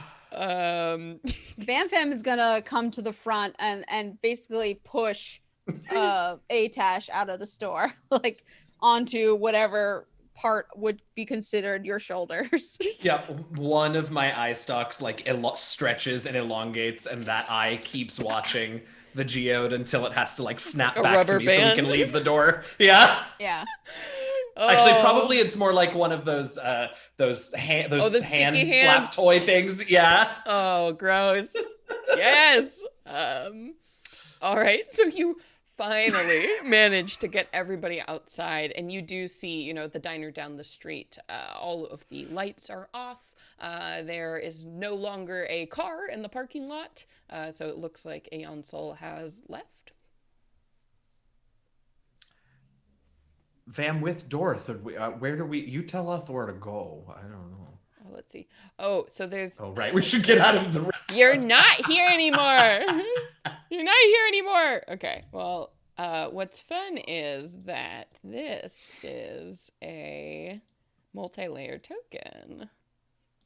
Van Fam is gonna come to the front and basically push Atash out of the store, like onto whatever part would be considered your shoulders. Yeah, one of my eye stalks like stretches and elongates, and that eye keeps watching the geode until it has to like snap A back to rubber me so we band? can leave the door. Yeah. Yeah. Actually, Oh. probably it's more like one of those the hand sticky hand. slap toy things. Yeah. Oh, gross. Yes. All right. So you finally managed to get everybody outside, and you do see, you know, the diner down the street. All of the lights are off. There is no longer a car in the parking lot, so it looks like Ayonsol has left. Vam with Dorth, where do we? You tell us where to go. I don't know. Oh, let's see. Oh, so there's... Oh, right. We should get out of the restaurant. You're not here anymore. You're not here anymore. Okay, well, what's fun is that this is a multi-layered token.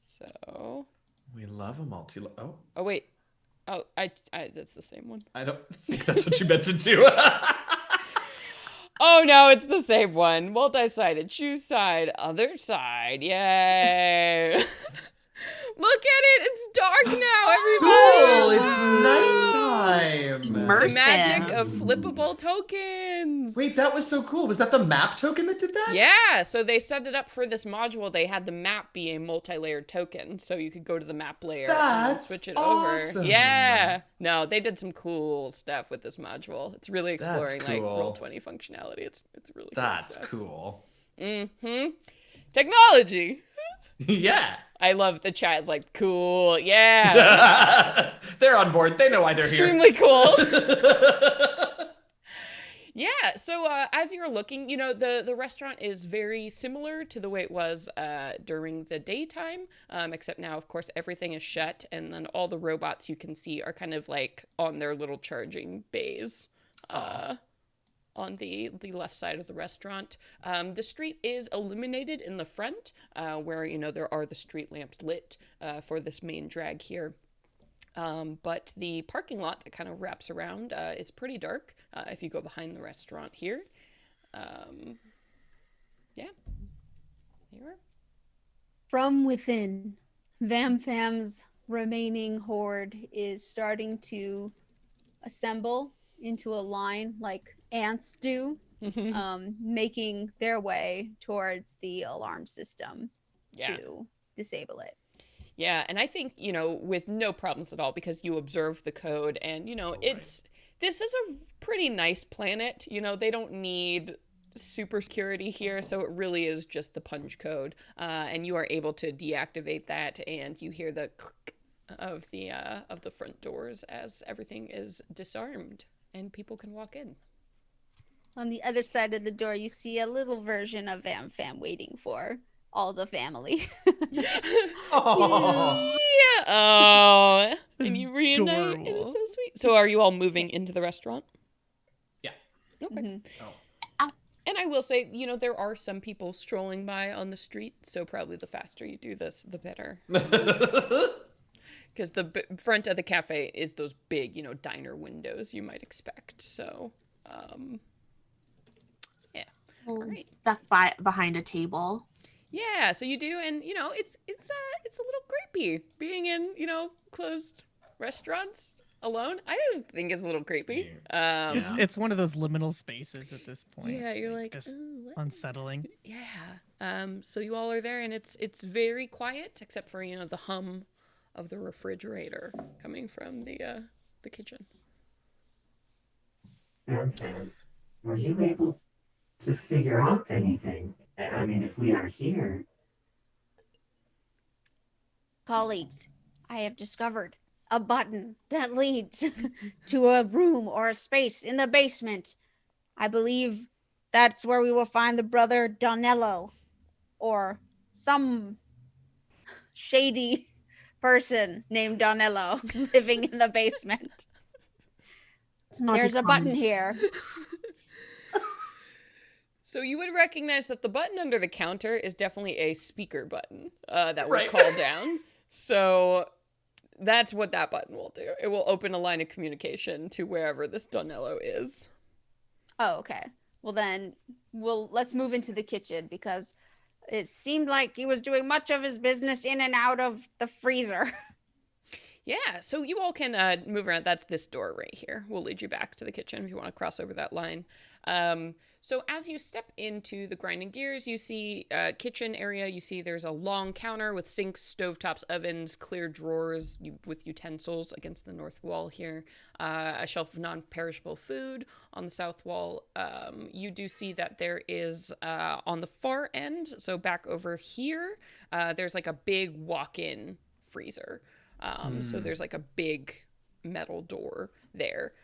So... We love a multi. Oh. Oh, wait. Oh, I that's the same one. I don't think that's what you meant to do. Oh, no, it's the same one. Multi-sided. Choose side. Other side. Yay. Look at it. It's dark now, everybody. Cool. It's nighttime. The Immersive. magic of flippable tokens. Wait, that was so cool. Was that the map token that did that? Yeah, so they set it up for this module. They had the map be a multi-layered token, so you could go to the map layer and That's switch it awesome. over. Yeah. No, they did some cool stuff with this module. It's really exploring like cool. Roll20 functionality. It's really cool That's stuff. cool. Mm-hmm. Technology. Yeah. I love the chat. It's like, cool. Yeah. They're on board. They know why they're Extremely cool. here. Yeah, so as you're looking, you know, the restaurant is very similar to the way it was during the daytime, except now, of course, everything is shut, and then all the robots you can see are kind of like on their little charging bays on the left side of the restaurant. The street is illuminated in the front, where, you know, there are the street lamps lit for this main drag here. But the parking lot that kind of wraps around is pretty dark if you go behind the restaurant here. Yeah. There you are. From within, Vamfam's remaining horde is starting to assemble into a line like ants do, making their way towards the alarm system to disable it. Yeah, and I think, you know, with no problems at all, because you observe the code and, you know, this is a pretty nice planet. You know, they don't need super security here, so it really is just the punch code. And you are able to deactivate that, and you hear the click of the front doors as everything is disarmed and people can walk in. On the other side of the door, you see a little version of Vamfam waiting for all the family. Oh. Yeah. Oh, and you reunite, and Adorable. it's so sweet. So, are you all moving into the restaurant? Yeah. Okay. Mhm. Oh. And I will say, you know, there are some people strolling by on the street, so probably the faster you do this, the better. Because the front of the cafe is those big, you know, diner windows you might expect. So, yeah. All right. Duck behind a table. Yeah, so you do, and you know, it's a little creepy being in, you know, closed restaurants alone. I just think it's a little creepy. Yeah. It's one of those liminal spaces at this point. Yeah, you're like, just "Ooh, what?" unsettling. Yeah. So you all are there, and it's very quiet, except for, you know, the hum of the refrigerator coming from the kitchen. Fan, were you able to figure out anything? I mean, if we are here. Colleagues, I have discovered a button that leads to a room or a space in the basement. I believe that's where we will find the brother Donello, or some shady person named Donello living in the basement. It's not There's a button here. So you would recognize that the button under the counter is definitely a speaker button that will Right. call down. So that's what that button will do. It will open a line of communication to wherever this Donello is. Oh, okay. Well then, let's move into the kitchen because it seemed like he was doing much of his business in and out of the freezer. Yeah, so you all can move around. That's this door right here. We'll lead you back to the kitchen if you want to cross over that line. So as you step into the grinding gears, you see kitchen area. You see there's a long counter with sinks, stovetops, ovens, clear drawers with utensils against the north wall here. A shelf of non-perishable food on the south wall. You do see that there is on the far end, so back over here, there's like a big walk-in freezer. So there's like a big metal door there.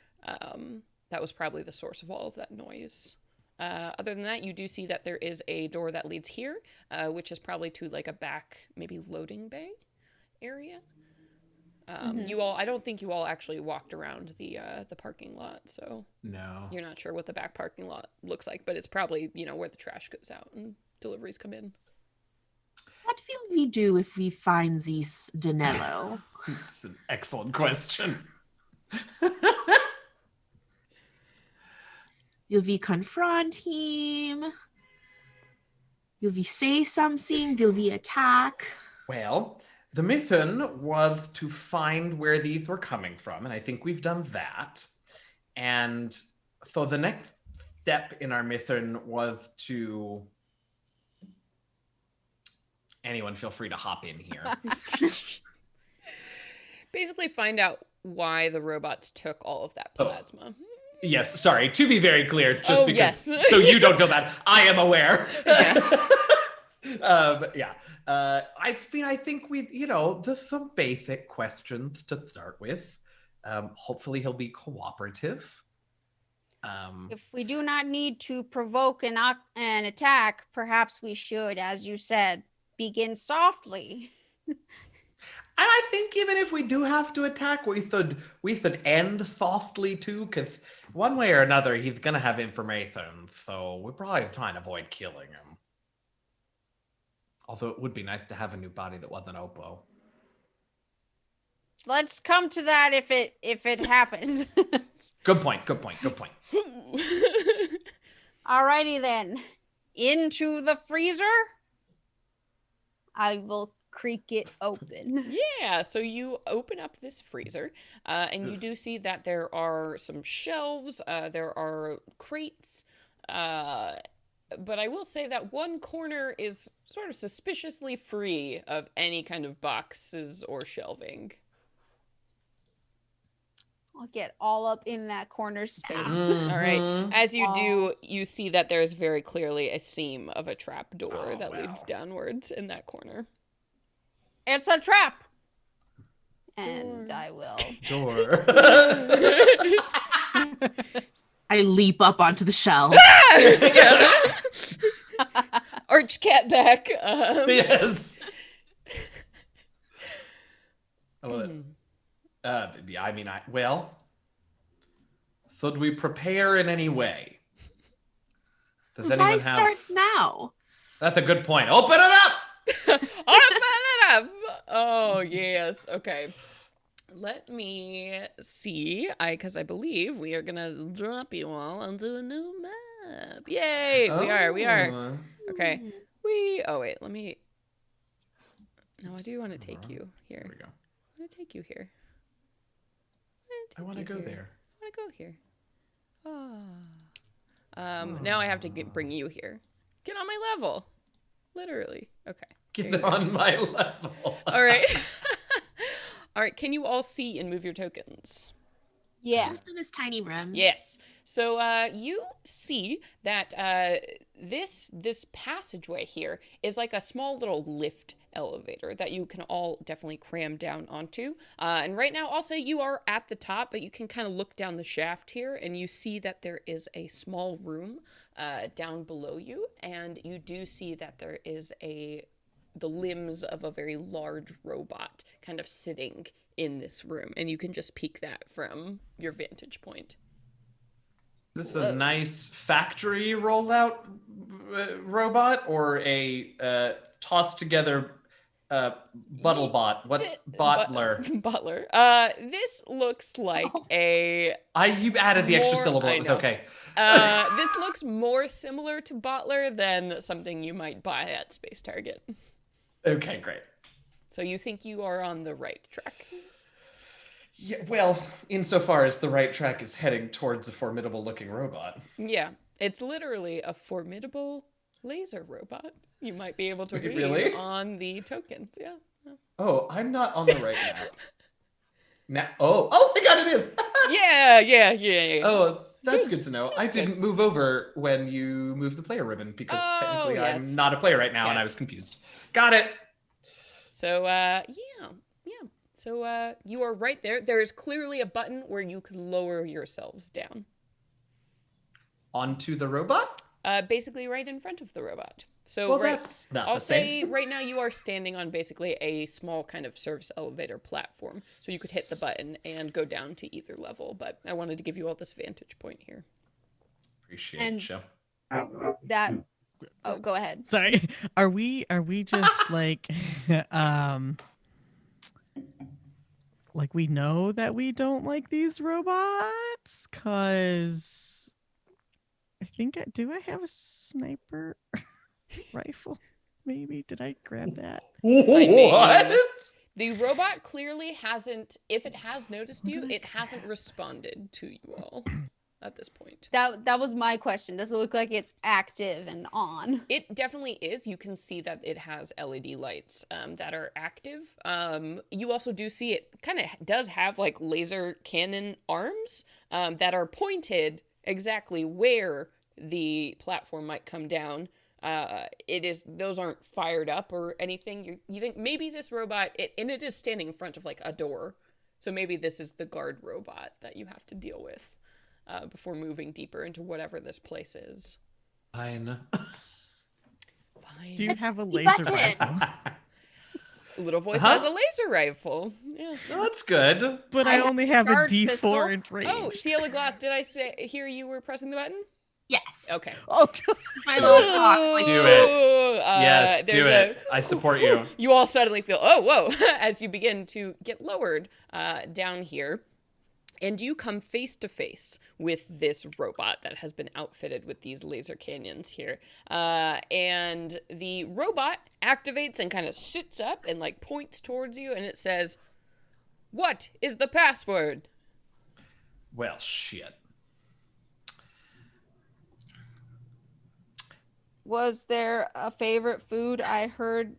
That was probably the source of all of that noise. Other than that, you do see that there is a door that leads here, which is probably to like a back, maybe loading bay area. I don't think you all actually walked around the parking lot, so No. you're not sure what the back parking lot looks like, but it's probably, where the trash goes out and deliveries come in. What will we do if we find this Donello? It's an excellent question. Will we confront him? Will we say something? Will we attack? Well, the mission was to find where these were coming from, and I think we've done that. And so the next step in our mission was to... Anyone feel free to hop in here. Basically find out why the robots took all of that plasma. Yes, sorry. To be very clear, just because, yes. so you don't feel bad, I am aware. Yeah. I think we, just some basic questions to start with. Hopefully he'll be cooperative. If we do not need to provoke an attack, perhaps we should, as you said, begin softly. And I think even if we do have to attack, we should end softly too, because one way or another, he's gonna have information. So we're probably trying to avoid killing him. Although it would be nice to have a new body that wasn't Oppo. Let's come to that if it happens. Good point. Alrighty then. Into the freezer. I will creak it open. Yeah, so you open up this freezer, and you do see that there are some shelves, there are crates, but I will say that one corner is sort of suspiciously free of any kind of boxes or shelving. I'll get all up in that corner space. All right. As you do, Walls. you see that there's very clearly a seam of a trap door Oh, that wow. leads downwards in that corner. It's a trap. And I will. Door. I leap up onto the shelf. Arch cat back. Yes. I love it. Should we prepare in any way? Does The anyone fight have... starts now. That's a good point. Open it up! Open it up! Oh, yes. Okay. Let me see. Because I believe we are going to drop you all onto a new map. Yay! We are. Okay. Oh, wait. Let me... No, I do want to take you here. There we go. I want to take you here. I want to go there. I want to go here. Now I have to bring you here. Get on my level. Literally. Okay. Get on my level. All right. All right. Can you all see and move your tokens? Yeah. Just in this tiny room. Yes. So you see that this passageway here is like a small little lift elevator that you can all definitely cram down onto. And right now, also, you are at the top, but you can kind of look down the shaft here, and you see that there is a small room down below you, and you do see that there is the limbs of a very large robot kind of sitting in this room, and you can just peek that from your vantage point. This is a nice factory rollout robot or a tossed together buttlebot? Bottler? Bottler. This looks like you added the extra syllable. It was okay. This looks more similar to Bottler than something you might buy at Space Target. Okay, great. So you think you are on the right track? Yeah, well, insofar as the right track is heading towards a formidable looking robot. Yeah. It's literally a formidable laser robot. You might be able to Wait, read really? on the tokens. Yeah. Oh, I'm not on the right map. Oh my god, it is! Yeah. Oh, that's good to know. I That's good. didn't move over when you moved the player ribbon because Oh, technically yes. I'm not a player right now and I Yes. was confused. Got it. So, yeah. So, you are right there. There is clearly a button where you can lower yourselves down. Onto the robot? Basically right in front of the robot. So, Well, right, that's not I'll the say same. right now you are standing on basically a small kind of service elevator platform. So you could hit the button and go down to either level. But I wanted to give you all this vantage point here. Appreciate And- you. That. Oh, go ahead. Sorry. Are we just like like we know that we don't like these robots? Cause I think do I have a sniper rifle? Maybe did I grab that? mean- What? The robot clearly hasn't, if it has noticed you, it hasn't responded to you all at this point. That was my question. Does it look like it's active and on? It definitely is. You can see that it has LED lights that are active. You also do see it kind of does have like laser cannon arms that are pointed exactly where the platform might come down. Those aren't fired up or anything. You think maybe this robot, and it is standing in front of like a door. So maybe this is the guard robot that you have to deal with before moving deeper into whatever this place is. Fine. Fine. Do you have a You laser button. rifle? Little voice Huh? has a laser rifle. Yeah. No, that's good. But I I have only have a charged D4 pistol. in range. Oh, Ciela Glass, did I hear you were pressing the button? Yes. Okay. Oh, God. My little clock's like, Do it. Ooh, Yes, do there's it. I support you. You all suddenly feel, oh, whoa, as you begin to get lowered down here. And you come face to face with this robot that has been outfitted with these laser cannons here. And the robot activates and kind of sits up and like points towards you, and it says, "What is the password?" Well, shit. Was there a favorite food I heard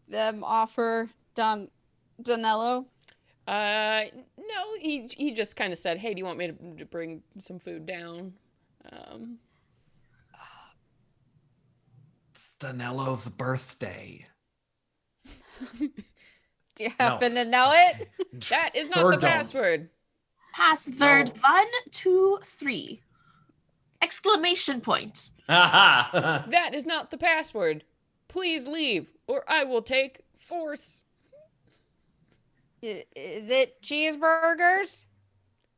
them offer Donello? No, he just kind of said, "Hey, do you want me to bring some food down?" It's Donello the birthday. Do you happen to know it? That is not Or the don't. password. password No. 1, 2, 3. Exclamation point. Haha. That is not the password. Please leave, or I will take force. Is it cheeseburgers?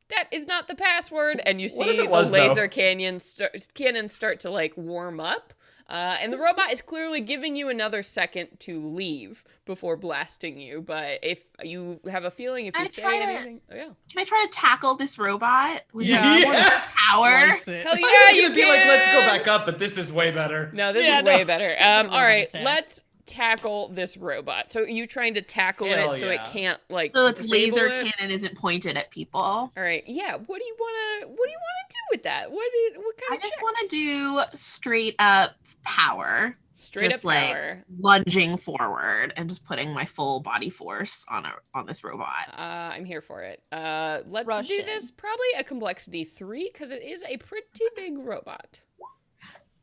That is not the password. And you What if see it was, the laser though? cannons start to like warm up. And the robot is clearly giving you another second to leave before blasting you. But if you have a feeling, if you I say try to- anything, oh yeah, Can I try to tackle this robot with Yeah, my I want to Yes! power? slice it. hell I yeah, was you gonna be can. like, let's go back up, but this is way better. No, this Yeah, is way no. better. Robot All right, attack. let's tackle this robot. So are you trying to tackle Hell it so it yeah. can't like So its disable laser it? cannon isn't pointed at people. All right, yeah. What do you wanna do with that? What kind I of just check? want to do straight up power. Straight just up like power. lunging forward and just putting my full body force on this robot. I'm here for it. Let's do Russian. this probably a complexity 3 because it is a pretty big robot.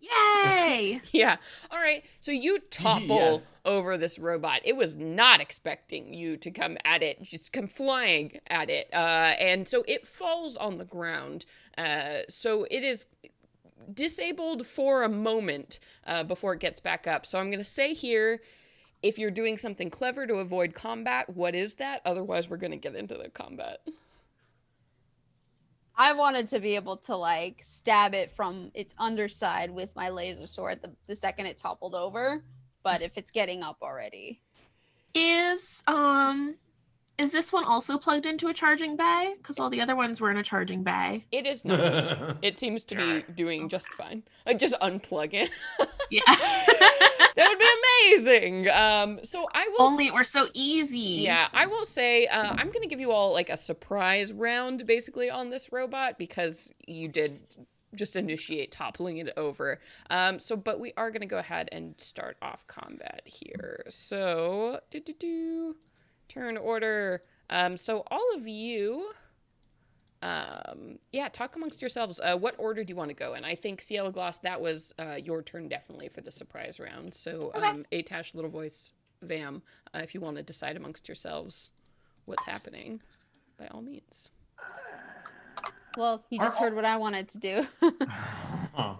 Yay! Yeah. All right. So you topple Yes. over this robot. It was not expecting you to come at it, just come flying at it. And so it falls on the ground. So it is disabled for a moment before it gets back up. So I'm going to say here, if you're doing something clever to avoid combat, what is that? Otherwise, we're going to get into the combat. I wanted to be able to like stab it from its underside with my laser sword the second it toppled over. But if it's getting up already. Is this one also plugged into a charging bay? Because all the other ones were in a charging bay. It is not. It seems to be doing just fine. Just unplug it. Yeah. That would be amazing. So I will. Only it were so easy. Yeah, I will say I'm gonna give you all like a surprise round basically on this robot because you did just initiate toppling it over. But we are going to go ahead and start off combat here. So, turn order. So all of you, talk amongst yourselves. What order do you want to go in? I think Cielo Gloss, that was your turn definitely for the surprise round. So, Atash, Little Voice, Vam, if you want to decide amongst yourselves what's happening, by all means. Well, you just heard what I wanted to do. Huh.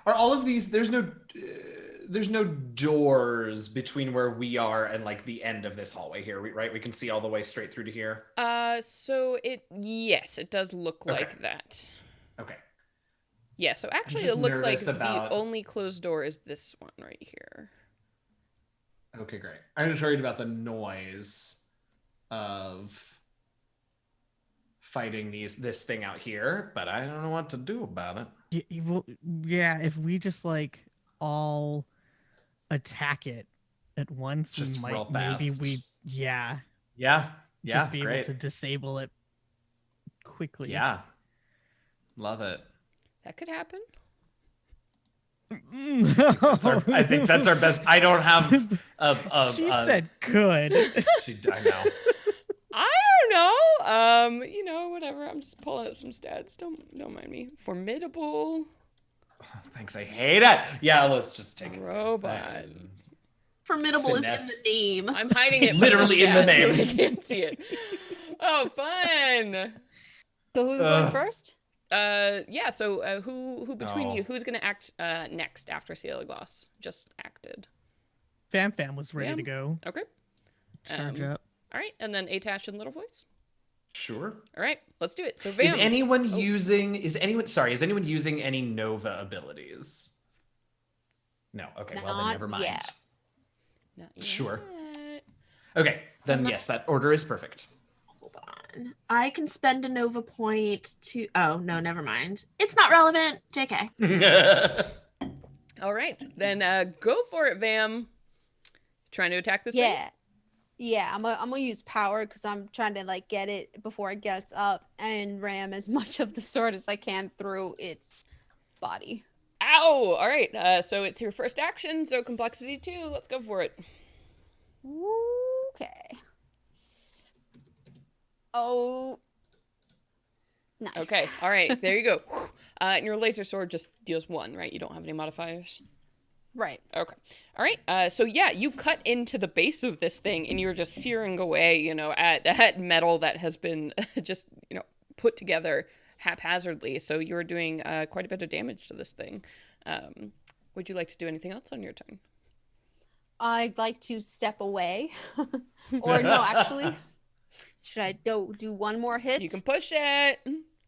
Are all of these? There's no doors between where we are and like the end of this hallway here, right? We can see all the way straight through to here. Yes, it does look like that. Okay. Yeah, so actually it looks like the only closed door is this one right here. Okay, great. I'm just worried about the noise of fighting this thing out here, but I don't know what to do about it. Yeah, if we just like all attack it at once, Just we real might fast. yeah just be great. able to disable it quickly. Yeah, love it. That could happen. I think that's our best. I don't have she said could. I know. I don't know. Whatever. I'm just pulling up some stats. Don't mind me. Formidable. Oh, thanks. I hate it. Yeah, let's just take it. Robot. Formidable Finesse. is in the name. I'm hiding it Literally in the chat so name. I can't see it. Oh, fun. So who's going first? So who between you? Who's gonna act next after Cielo Gloss just acted? Fam was ready to Fam? go. Okay. Charge up. All right, and then Atash and Little Voice. Sure. All right, let's do it. So Vam. Is anyone using any Nova abilities? No. Okay. Well, then Not never mind. yet. Not Sure. yet. Okay. Then yes, that order is perfect. Hold on. I can spend a Nova point to. Oh no, never mind. It's not relevant. JK. All right, then go for it, Vam. Trying to attack this thing? Yeah, I'm gonna use power because I'm trying to like get it before it gets up and ram as much of the sword as I can through its body. Ow! All right, so it's your first action, so complexity 2. Let's go for it. Okay. Oh. Nice. Okay, all right, there you go. And your laser sword just deals 1, right? You don't have any modifiers? Right. Okay. All right. So yeah, you cut into the base of this thing and you're just searing away, at metal that has been just, put together haphazardly. So you're doing quite a bit of damage to this thing. Would you like to do anything else on your turn? I'd like to step away. Or no, actually, should I do one more hit? You can push it.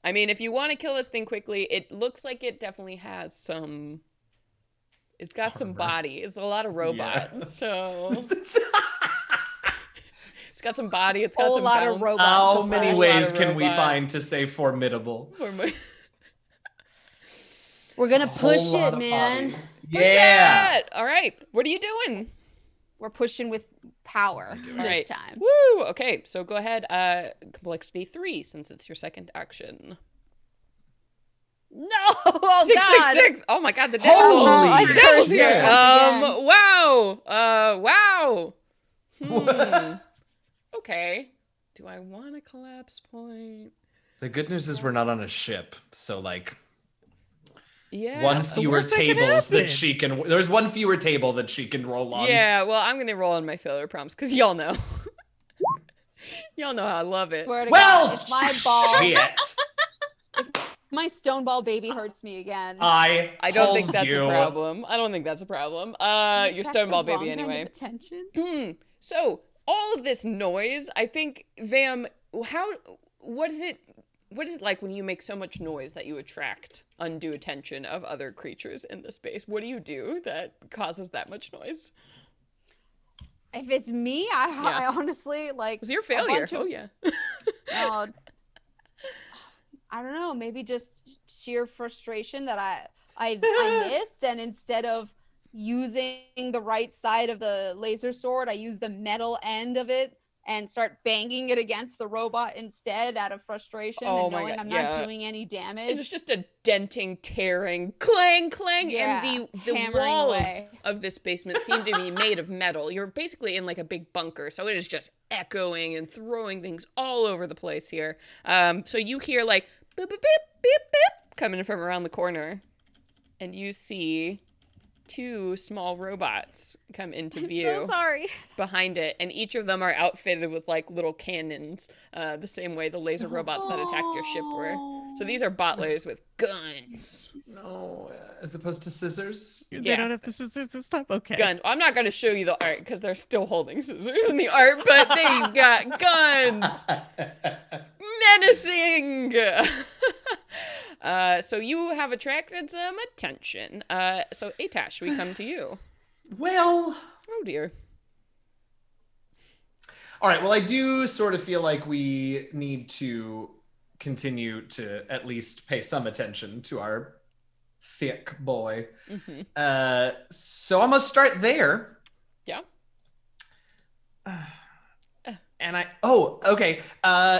I mean, if you want to kill this thing quickly, it looks like it definitely has some... It's got some body. It's a lot of robots, so... It's got some body. It's got some lot bounce. of robots. How many ways can we find to say formidable? We're gonna push Whole lot it, of man. body. Push Yeah. it! All right. What are you doing? We're pushing with power All this right. time. Woo! Okay, so go ahead. Complexity 3, since it's your second action. No! Oh, 666! Oh my god, the devil! Holy The devil's shit. here! Once Wow! Wow! Okay. Do I want a collapse point? The good news is we're not on a ship, so Yeah. one fewer worst that could tables that happen. she can. There's one fewer table that she can roll on. Yeah, well, I'm gonna roll on my failure prompts, because y'all know. Y'all know how I love it. Swear to Well, God, if my ball, shit. my stone ball baby hurts me again. I don't think told that's you. a problem. I don't think that's a problem. You Your attract stone the ball wrong baby kind of anyway. attention. So all of this noise, I think, Vam, what is it like when you make so much noise that you attract undue attention of other creatures in the space? What do you do that causes that much noise? If it's me, I honestly like. It was your a failure. bunch of- Oh yeah. I don't know. Maybe just sheer frustration that I missed, and instead of using the right side of the laser sword, I used the metal end of it, and start banging it against the robot instead out of frustration Oh and my knowing God, I'm yeah. not doing any damage. It's just a denting, tearing, clang, clang, Yeah, and the hammering walls away. of this basement seem to be made of metal. You're basically in like a big bunker, so it is just echoing and throwing things all over the place here. So you hear like beep, beep, beep, beep, beep coming from around the corner, and you see 2 small robots come into view. I'm so sorry. Behind it, and each of them are outfitted with like little cannons, the same way the laser robots that attacked your ship were. So these are bottlers with guns. No, as opposed to scissors. They Yeah. don't have the scissors this time? Okay. Gun. I'm not going to show you the art because they're still holding scissors in the art, but they've got guns. Menacing. So you have attracted some attention. So Atash, we come to you. Well, Oh dear. all right. Well, I do sort of feel like we need to continue to at least pay some attention to our thick boy. Mm-hmm. So I'm gonna start there. Yeah. And okay.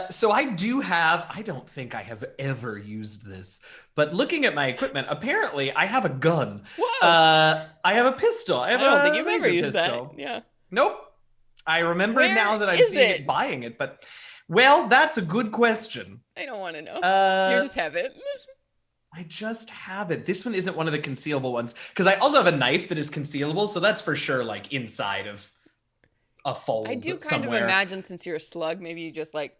So I do have, I don't think I have ever used this, but looking at my equipment, apparently I have a gun. Whoa. I have a pistol. I have don't a think you've ever laser used pistol. that. Yeah. Nope. I remember Where now that I'm is seeing it? it, buying it, but well, that's a good question. I don't want to know. You just have it. I just have it. This one isn't one of the concealable ones because I also have a knife that is concealable, so that's for sure like inside of a fold I do kind somewhere. of imagine since you're a slug, maybe you just like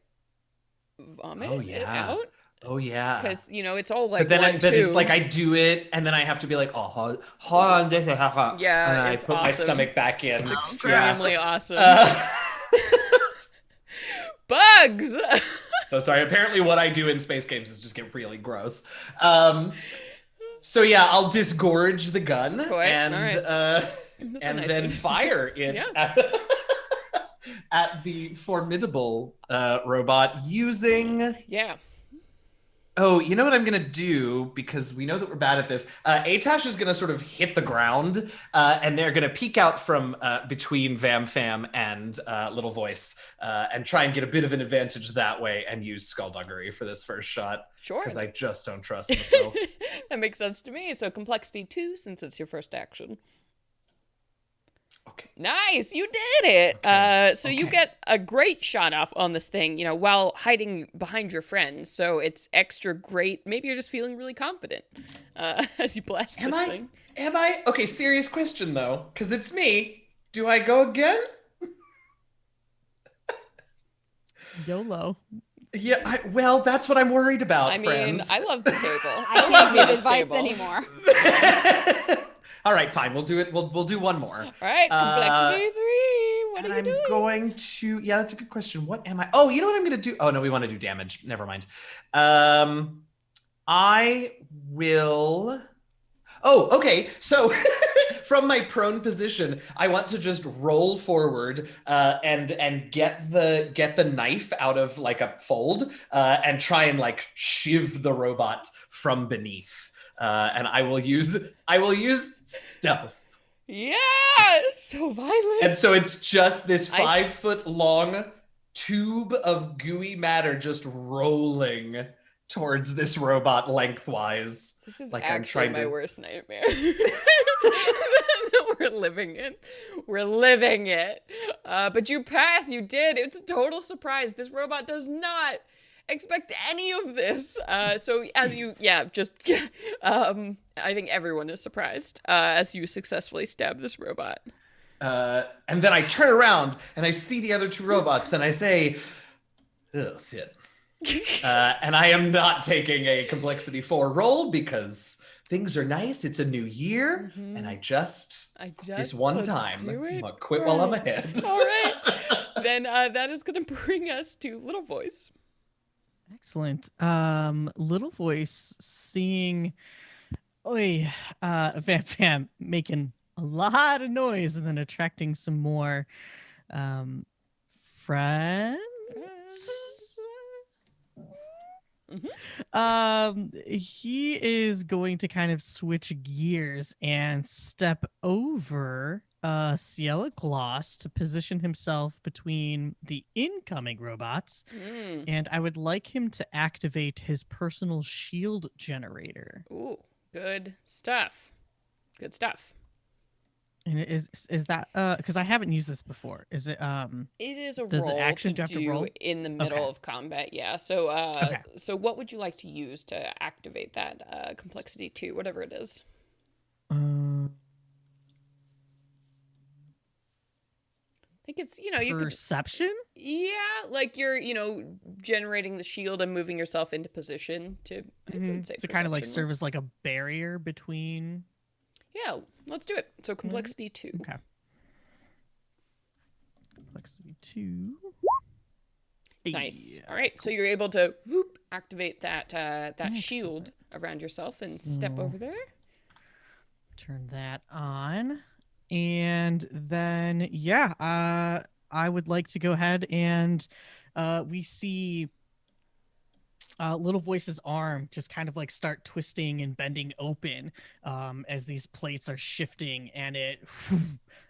vomit Oh, it yeah. out. Oh yeah. Because, you know, it's all like But then one, but it's two. like I do it and then I have to be like, oh, hold on. Yeah, And I it's put my awesome. stomach back in. It's extremely gross. awesome. Uh, Bugs! so sorry. Apparently what I do in space games is just get really gross. So yeah, I'll disgorge the gun Cool. and All right. That's a and nice then way to say fire it. it Yeah. at the formidable robot using. Yeah. Oh, you know what I'm gonna do, because we know that we're bad at this. Atash is gonna sort of hit the ground, and they're gonna peek out from between Vam Fam and Little Voice, and try and get a bit of an advantage that way, and use Skullduggery for this first shot. Sure. Because I just don't trust myself. That makes sense to me. So complexity 2 since it's your first action. Okay. Nice, you did it. Okay. So you Okay. get a great shot off on this thing, you know, while hiding behind your friends. So it's extra great. Maybe you're just feeling really confident as you blast this thing. Am I? Okay, serious question though, because it's me. Do I go again? YOLO. Yeah, well, that's what I'm worried about, I mean, friend. I love the table. I love can't give this advice table. anymore. All right, fine. We'll do it. We'll do one more. All right, complexity 3. What And are you I'm doing? going to. Yeah, that's a good question. What am I? Oh, you know what I'm going to do? Oh no, we want to do damage. Never mind. I will. Oh, okay. So from my prone position, I want to just roll forward and get the knife out of like a fold and try and like shiv the robot from beneath. And I will use stealth. Yeah, so violent. And so it's just this I- 5-foot long tube of gooey matter just rolling towards this robot lengthwise. This is Like I'm actually trying my to- worst nightmare. We're living it. We're living it. But you passed. You did. It's a total surprise. This robot does not expect any of this. So as you, I think everyone is surprised as you successfully stab this robot. And then I turn around and I see the other 2 robots and I say, ugh, fit. And I am not taking a complexity 4 roll because things are nice. It's a new year. Mhm. And I just this one let's time, do it I'm gonna quit while I'm right. ahead. All right. Then that is going to bring us to Little Voice. Excellent. Little Voice seeing Vam Fam making a lot of noise and then attracting some more friends. He is going to kind of switch gears and step over Ciela Gloss to position himself between the incoming robots, and I would like him to activate his personal shield generator. Ooh, good stuff. Good stuff. And is that because I haven't used this before? Is it It is a does roll it action to do you have to do roll? in the middle Okay. of combat. Yeah. So Okay. so what would you like to use to activate that complexity 2, whatever it is? I think it's, you could, Perception? yeah, like you're, generating the shield and moving yourself into position to, I would say, to kind of like perception serve roll. as like a barrier between. Yeah, let's do it. So complexity 2. Okay. Complexity 2. Nice. Yeah. All right, so you're able to activate that shield around yourself and step over there. Turn that on. And then, I would like to go ahead and we see Little Voice's arm just kind of like start twisting and bending open as these plates are shifting, and it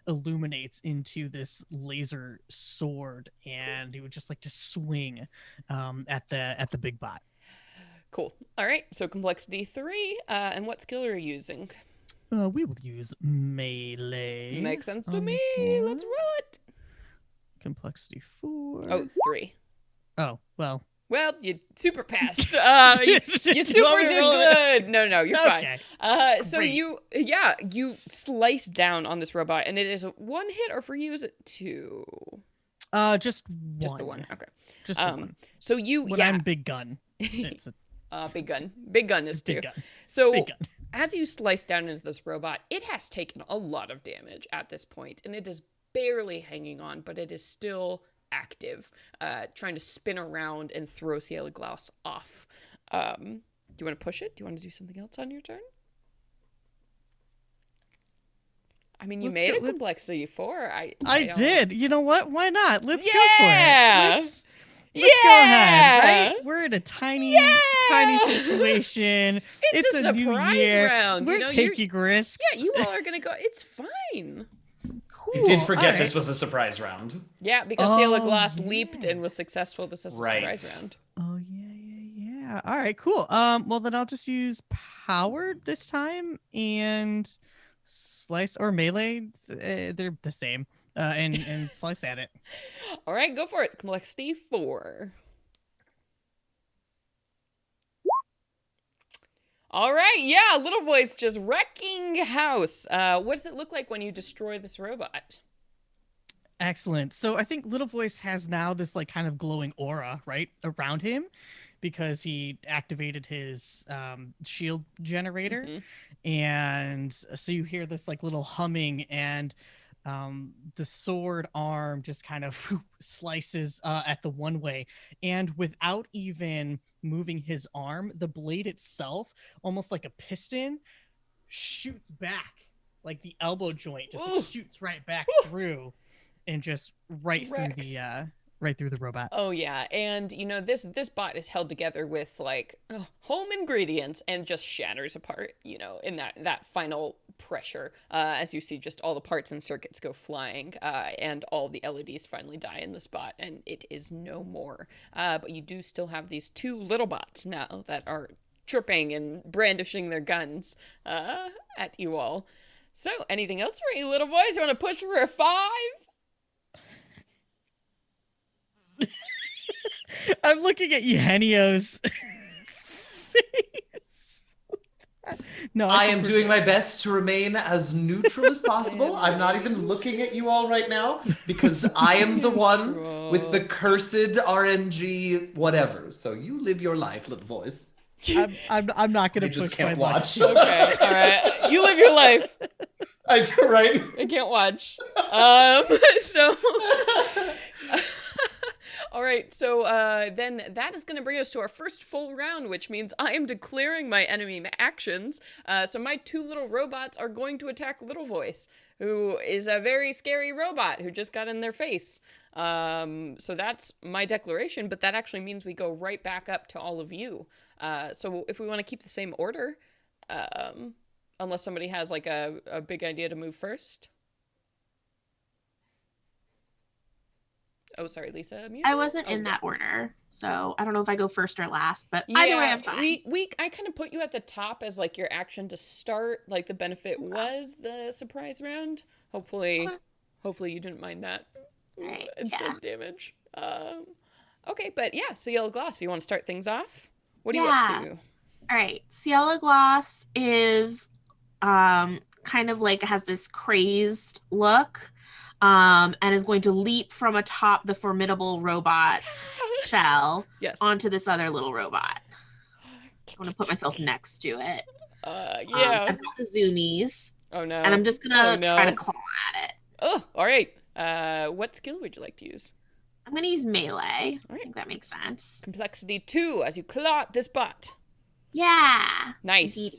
illuminates into this laser sword, and he would just like to swing at the big bot. Cool. All right, so complexity 3. And what skill are you using? We will use melee. Makes sense to on me. this Let's one. roll it. Complexity 4. Oh, 3. Oh, well. Well, you super passed. You You super want me to did roll it? good. No, you're Okay. fine. So Great. you slice down on this robot, and it is a 1 hit, or for you is it 2? Just one. Just the 1. Okay. Just the one. So you, When I'm big gun, it's a big gun. Big gun is 2. big gun. So Big gun. as you slice down into this robot, it has taken a lot of damage at this point, and it is barely hanging on, but it is still active, trying to spin around and throw Ciela Glass off. Do you want to push it? Do you want to do something else on your turn? I mean, you made a complexity 4. I did. You know what? Why not? Let's go for Yeah! it. Let's go ahead, right? We're in a tiny situation. It's a a new surprise year. round. We're taking risks. Yeah, you all are gonna go. It's fine. Cool. You did forget All this right. was a surprise round. Yeah, because Ciela Oh, Glass leaped yeah. and was successful. This is a surprise round. Oh yeah. All right, cool. Well then I'll just use powered this time and slice or melee. They're the same. And slice at it. All right, go for it. Complexity 4. All right, yeah, Little Voice just wrecking house. What does it look like when you destroy this robot? Excellent. So I think Little Voice has now this like kind of glowing aura right around him because he activated his shield generator. And so you hear this like little humming, and the sword arm just kind of slices at the one way, and without even moving his arm, the blade itself, almost like a piston, shoots back, like the elbow joint just shoots right back through, and just right through the robot. Oh yeah, and this bot is held together with like home ingredients and just shatters apart, in that final pressure, as you see just all the parts and circuits go flying, and all the LEDs finally die in the spot, and it is no more. But you do still have these 2 little bots now that are chirping and brandishing their guns at you all. So anything else for you little boys? You want to push for a 5? I'm looking at Eugenio's face. No, I am doing my best to remain as neutral as possible. I'm not even looking at you all right now because I am the one with the cursed RNG whatever. So you live your life, Little Voice. I'm not gonna I just push can't my luck. watch. Okay, all right. You live your life. I do, right? I can't watch. So... All right, so then that is going to bring us to our first full round, which means I am declaring my enemy actions. So my 2 little robots are going to attack Little Voice, who is a very scary robot who just got in their face. So that's my declaration, but that actually means we go right back up to all of you. So if we want to keep the same order, unless somebody has like a big idea to move first. Oh, sorry, Lisa. I wasn't Oh, in that order, so I don't know if I go first or last, but yeah, either way, I'm fine. I kind of put you at the top as like your action to start. Like the benefit was the surprise round. Hopefully, Okay. you didn't mind that Right, instant yeah. damage. Okay, but yeah, so Yellow Gloss, if you want to start things off, what are you up Yeah. to? All right. Ciela Gloss is kind of like has this crazed look and is going to leap from atop the formidable robot shell Yes. onto this other little robot. I'm going to put myself next to it. Yeah. I've got the zoomies. Oh no. And I'm just going to try to claw at it. Oh, all right. What skill would you like to use? I'm going to use melee. All I right. think that makes sense. Complexity 2 as you claw at this bot. Yeah. Nice. Indeed.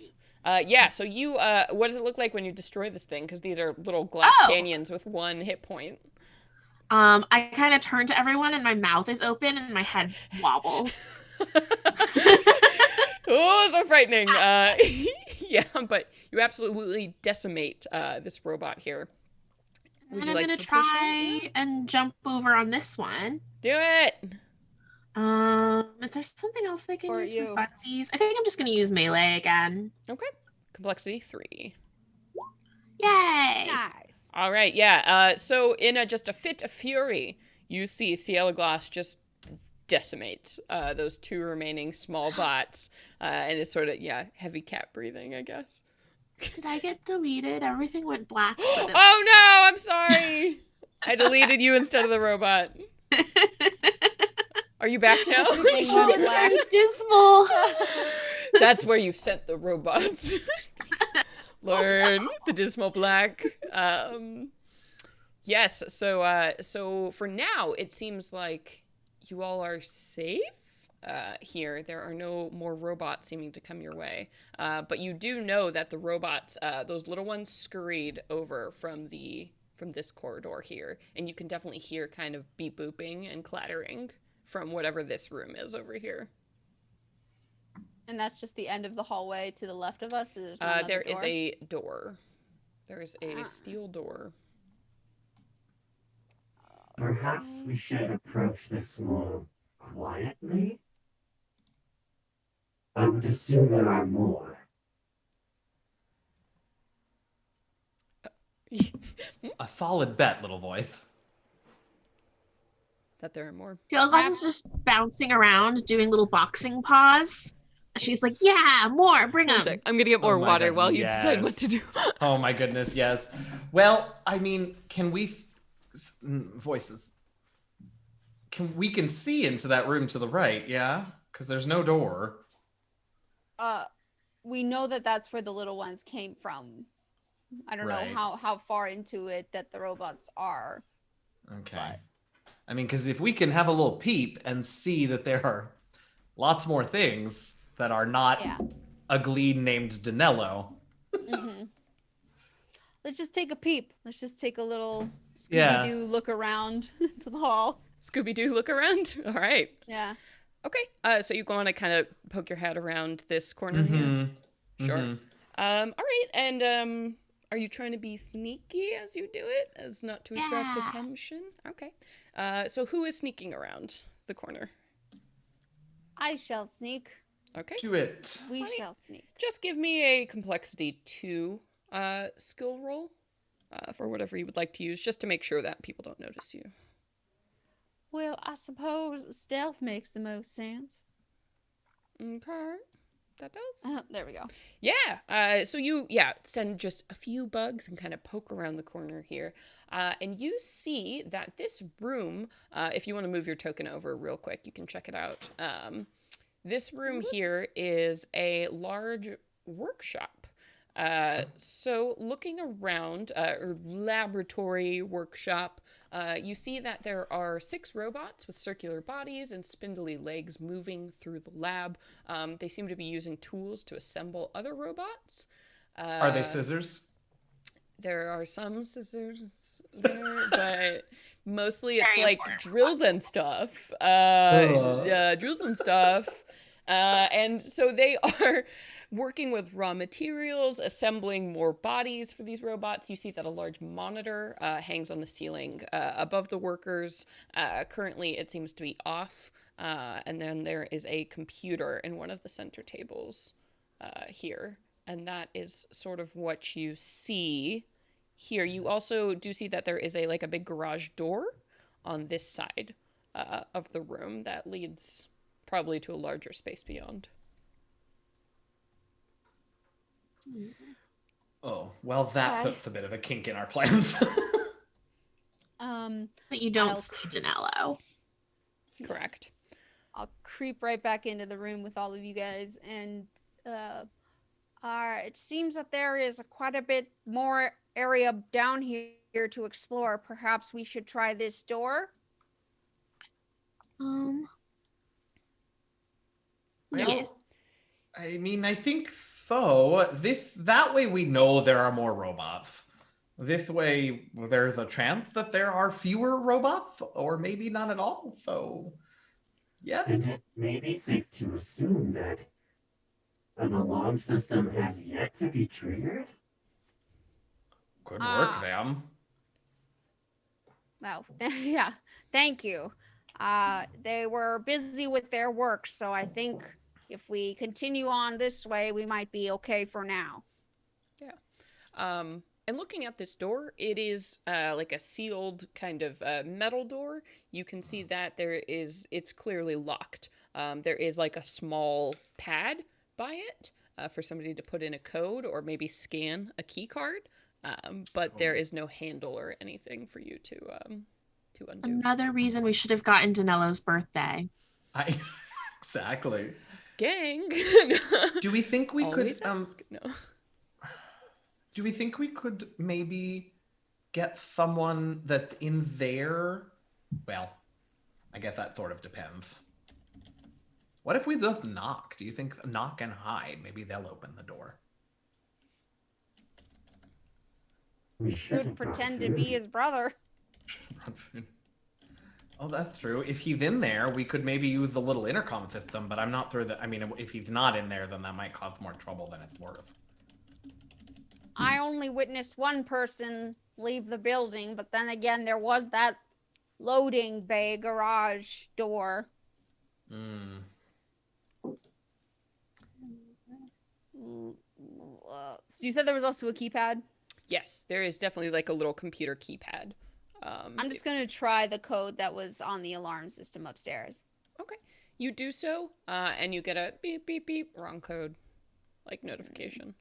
Yeah, so you, what does it look like when you destroy this thing? Because these are little glass canyons with 1 hit point. I kind of turn to everyone and my mouth is open and my head wobbles. Oh, so frightening. Yeah, but you absolutely decimate this robot here. And I'm gonna try and jump over on this one. Do it. Is there something else they can use for funsies? I think I'm just gonna use melee again. Okay. Complexity 3. Yay! Nice. All right, yeah. So in just a fit of fury, you see Ciela Gloss just decimate those 2 remaining small bots, and it's sort of heavy cat breathing, I guess. Did I get deleted? Everything went black. Oh no! I'm sorry. I deleted you instead of the robot. Are you back now? Very dismal. That's where you sent the robots. Learn the dismal black. Yes. So for now, it seems like you all are safe here. There are no more robots seeming to come your way. But you do know that the robots, those little ones, scurried over from this corridor here, and you can definitely hear kind of beep booping and clattering from whatever this room is over here. And that's just the end of the hallway to the left of us? There is a door. There is a steel door. Perhaps we should approach this more quietly? I would assume there are more. A solid bet, little voice. That there are more. Ciela is just bouncing around, doing little boxing paws. She's like, "Yeah, more, bring them." I'm gonna get more water God, while you decide what to do. Oh my goodness, yes. Well, I mean, can we voices? We can see into that room to the right, yeah? Because there's no door. We know that that's where the little ones came from. I don't know how far into it that the robots are. Okay. But... I mean, because if we can have a little peep and see that there are lots more things that are not a gleed named Donello. Mm-hmm. Let's just take a peep. Let's just take a little Scooby-Doo look around to the hall. Scooby-Doo look around? All right. Yeah. Okay. So you want to kind of poke your head around this corner here? Sure. All right. And are you trying to be sneaky as you do it, as not to attract attention? Okay. So who is sneaking around the corner? I shall sneak. Okay. Do it. We shall sneak. Just give me a complexity 2 skill roll for whatever you would like to use, just to make sure that people don't notice you. Well, I suppose stealth makes the most sense. Okay. That does. There we go. Yeah. So you, send just a few bugs and kind of poke around the corner here. And you see that this room, if you want to move your token over real quick, you can check it out. This room here is a large workshop. So looking around, or laboratory workshop, you see that there are 6 robots with circular bodies and spindly legs moving through the lab. They seem to be using tools to assemble other robots. Are they scissors? There are some scissors there, but mostly it's like drills and stuff. Drills and stuff. And so they are working with raw materials, assembling more bodies for these robots. You see that a large monitor hangs on the ceiling above the workers. Currently, it seems to be off. And then there is a computer in one of the center tables here. And that is sort of what you see here. You also do see that there is a big garage door on this side of the room that leads probably to a larger space beyond. Oh, well, that Okay. puts a bit of a kink in our plans. But you don't see Donello. Correct. I'll creep right back into the room with all of you guys, and it seems that there is quite a bit more area down here to explore. Perhaps we should try this door. Well, Yes. I mean, I think so. That way we know there are more robots. This way there's a chance that there are fewer robots, or maybe none at all. So, yeah. And it may be safe to assume that an alarm system has yet to be triggered. Good work, them. Well, yeah, thank you. They were busy with their work, so I think if we continue on this way, we might be okay for now. Yeah. And looking at this door, it is like a sealed kind of metal door. You can see that it's clearly locked. There is like a small pad by it for somebody to put in a code or maybe scan a key card. But there is no handle or anything for you to undo. Another reason we should have gotten Donello's birthday. Exactly. Gang. Do we think we Always could ask. No. Do we think we could maybe get someone that's in there? Well, I guess that sort of depends. What if we just knock? Do you think knock and hide? Maybe they'll open the door. We should Could pretend to be his brother. Oh, that's true. If he's in there, we could maybe use the little intercom system, but I'm not sure that. I mean, if he's not in there, then that might cause more trouble than it's worth. I only witnessed one person leave the building, but then again, there was that loading bay garage door. So you said there was also a keypad? Yes, there is definitely like a little computer keypad. I'm just going to try the code that was on the alarm system upstairs. Okay. You do so, and you get a beep, beep, beep, wrong code, like notification.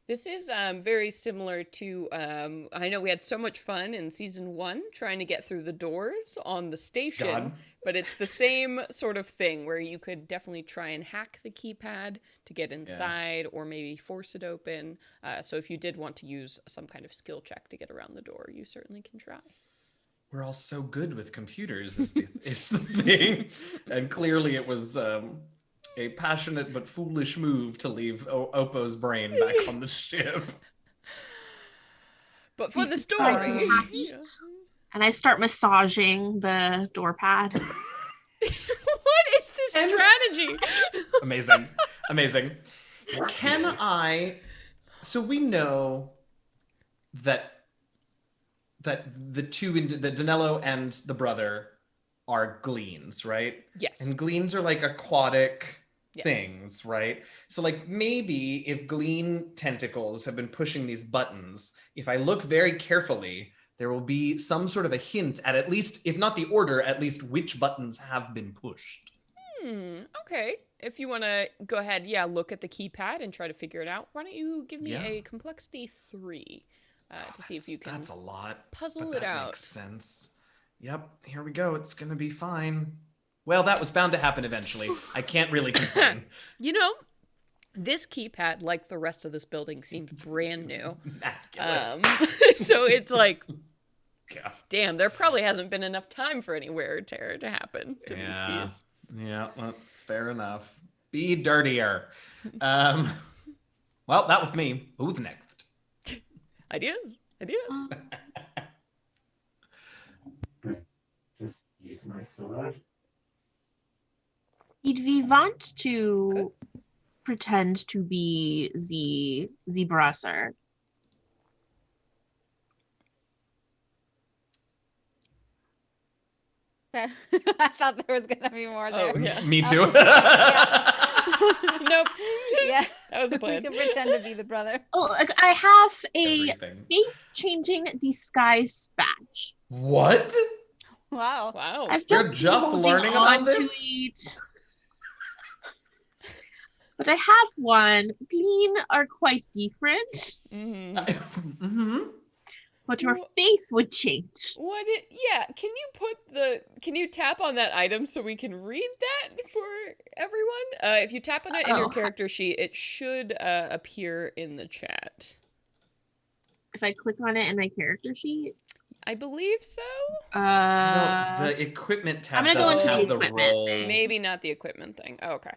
This is very similar to, I know we had so much fun in season 1 trying to get through the doors on the station, God. but it's the same sort of thing where you could definitely try and hack the keypad to get inside or maybe force it open. So if you did want to use some kind of skill check to get around the door, you certainly can try. We're all so good with computers is the thing. And clearly it was a passionate but foolish move to leave Oppo's brain back on the ship. But for the story... Yeah. And I start massaging the door pad. What is this strategy? Amazing. Can I... So we know that the Donello and the brother are gleans, right? Yes. And gleans are like aquatic Yes. things, right? So like maybe if glean tentacles have been pushing these buttons, if I look very carefully, there will be some sort of a hint at least, if not the order, at least which buttons have been pushed. Okay. If you want to go ahead, look at the keypad and try to figure it out, why don't you give me a complexity 3 to see if you can... That's a lot. puzzle but it that out. Makes sense. Yep, here we go. It's going to be fine. Well, that was bound to happen eventually. I can't really complain. You know, this keypad, like the rest of this building, seemed brand new. So it's like, damn, there probably hasn't been enough time for any wear or tear to happen to these keys. Yeah, that's fair enough. Be dirtier. Well, that was me. Who's next? Ideas. Just use my sword. Did we want to pretend to be the brasser? I thought there was gonna be more there. Oh, yeah. Me too. Nope. Yeah, That was the we plan. can pretend to be the brother. Oh, like I have a Everything. face-changing disguise badge. What? Wow. Wow. I've You're just been just holding learning about on this? to it. But I have one. Green are quite different, Mhm. Mm-hmm. but your Wha- face would change. Yeah, can you tap on that item so we can read that for everyone? If you tap on it in your Oh. character sheet, it should appear in the chat. If I click on it in my character sheet, I believe so. The equipment tab I'm gonna go doesn't into have the the equipment role. thing. Maybe not the equipment thing. Oh, okay.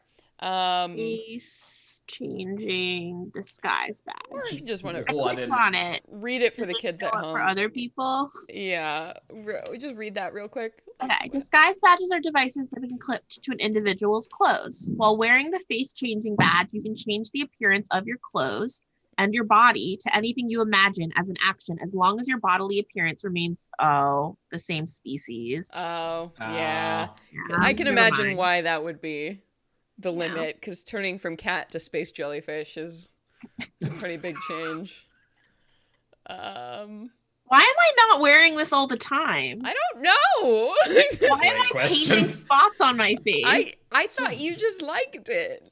face changing disguise Or if badge. you just want I to What clicked in- on it. read it for Does the it kids show at up home. for other people. Yeah, just read that real quick. Okay, disguise badges are devices that have been clipped to an individual's clothes. While wearing the face changing badge, you can change the appearance of your clothes and your body to anything you imagine as an action, as long as your bodily appearance remains the same species. Oh, yeah. Yeah, I can never imagine mind. why that would be the Yeah. limit, because turning from cat to space jellyfish is a pretty big change. Why am I not wearing this all the time? I don't know. Why am Great I question. painting spots on my face? I thought you just liked it.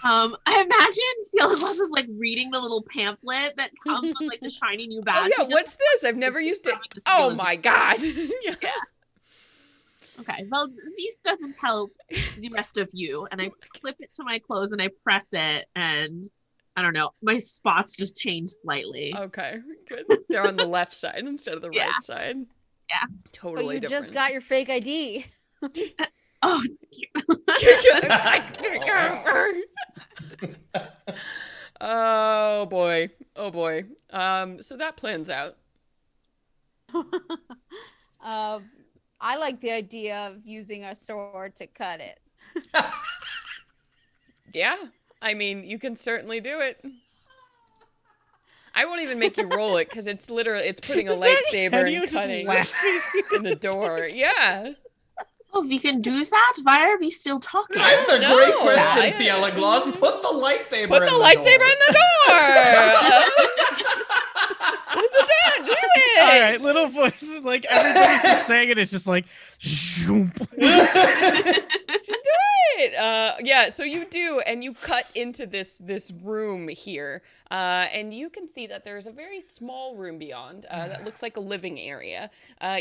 I imagine Ciela Glass is like reading the little pamphlet that comes with like the shiny new badge. Oh yeah, You know? what's this? I've never used it. Probably the Oh Ciela's- my god. Yeah. Okay, well, this doesn't help the rest of you. And I clip it to my clothes and I press it, and I don't know, my spots just change slightly. Okay, good. They're on the left side instead of the Yeah. right side. Yeah. But Totally you different. just got your fake ID. Oh, Oh boy. Oh boy. So that plans out. I like the idea of using a sword to cut it. Yeah. I mean, you can certainly do it. I won't even make you roll it because it's putting a Is that lightsaber Henny and just cutting laughing? in the door. Yeah. oh, we can do that? Why are we still talking? That's a No, great question, I- Ciela Gloss. Put the lightsaber Put the in lightsaber door. in the door. Put the door. Do it. All right, little voices, like everybody's just saying it. It's just like, zoom. Yeah, so you do, and you cut into this room here, and you can see that there's a very small room beyond that looks like a living area.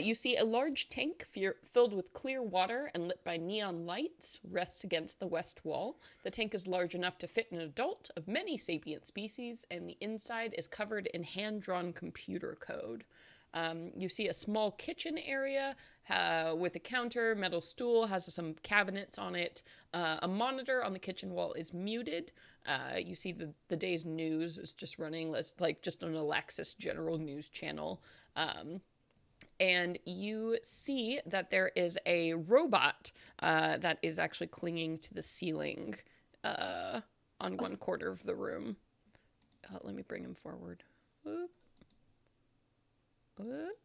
You see a large tank filled with clear water and lit by neon lights rests against the west wall. The tank is large enough to fit an adult of many sapient species, and the inside is covered in hand-drawn computer code. You see a small kitchen area with a counter, metal stool, has some cabinets on it. A monitor on the kitchen wall is muted. You see the day's news is just running, like just an Olaxis general news channel. And you see that there is a robot that is actually clinging to the ceiling on one quarter of the room. Let me bring him forward. Whoop. Whoop.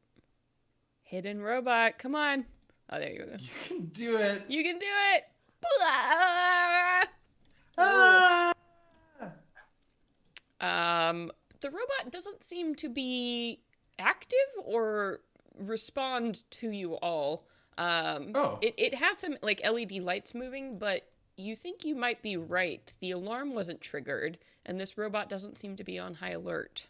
Hidden robot, come on. Oh, there you go. You can do it. You can do it. Ah. The robot doesn't seem to be active or respond to you all. It has some like LED lights moving, but you think you might be right. The alarm wasn't triggered, and this robot doesn't seem to be on high alert.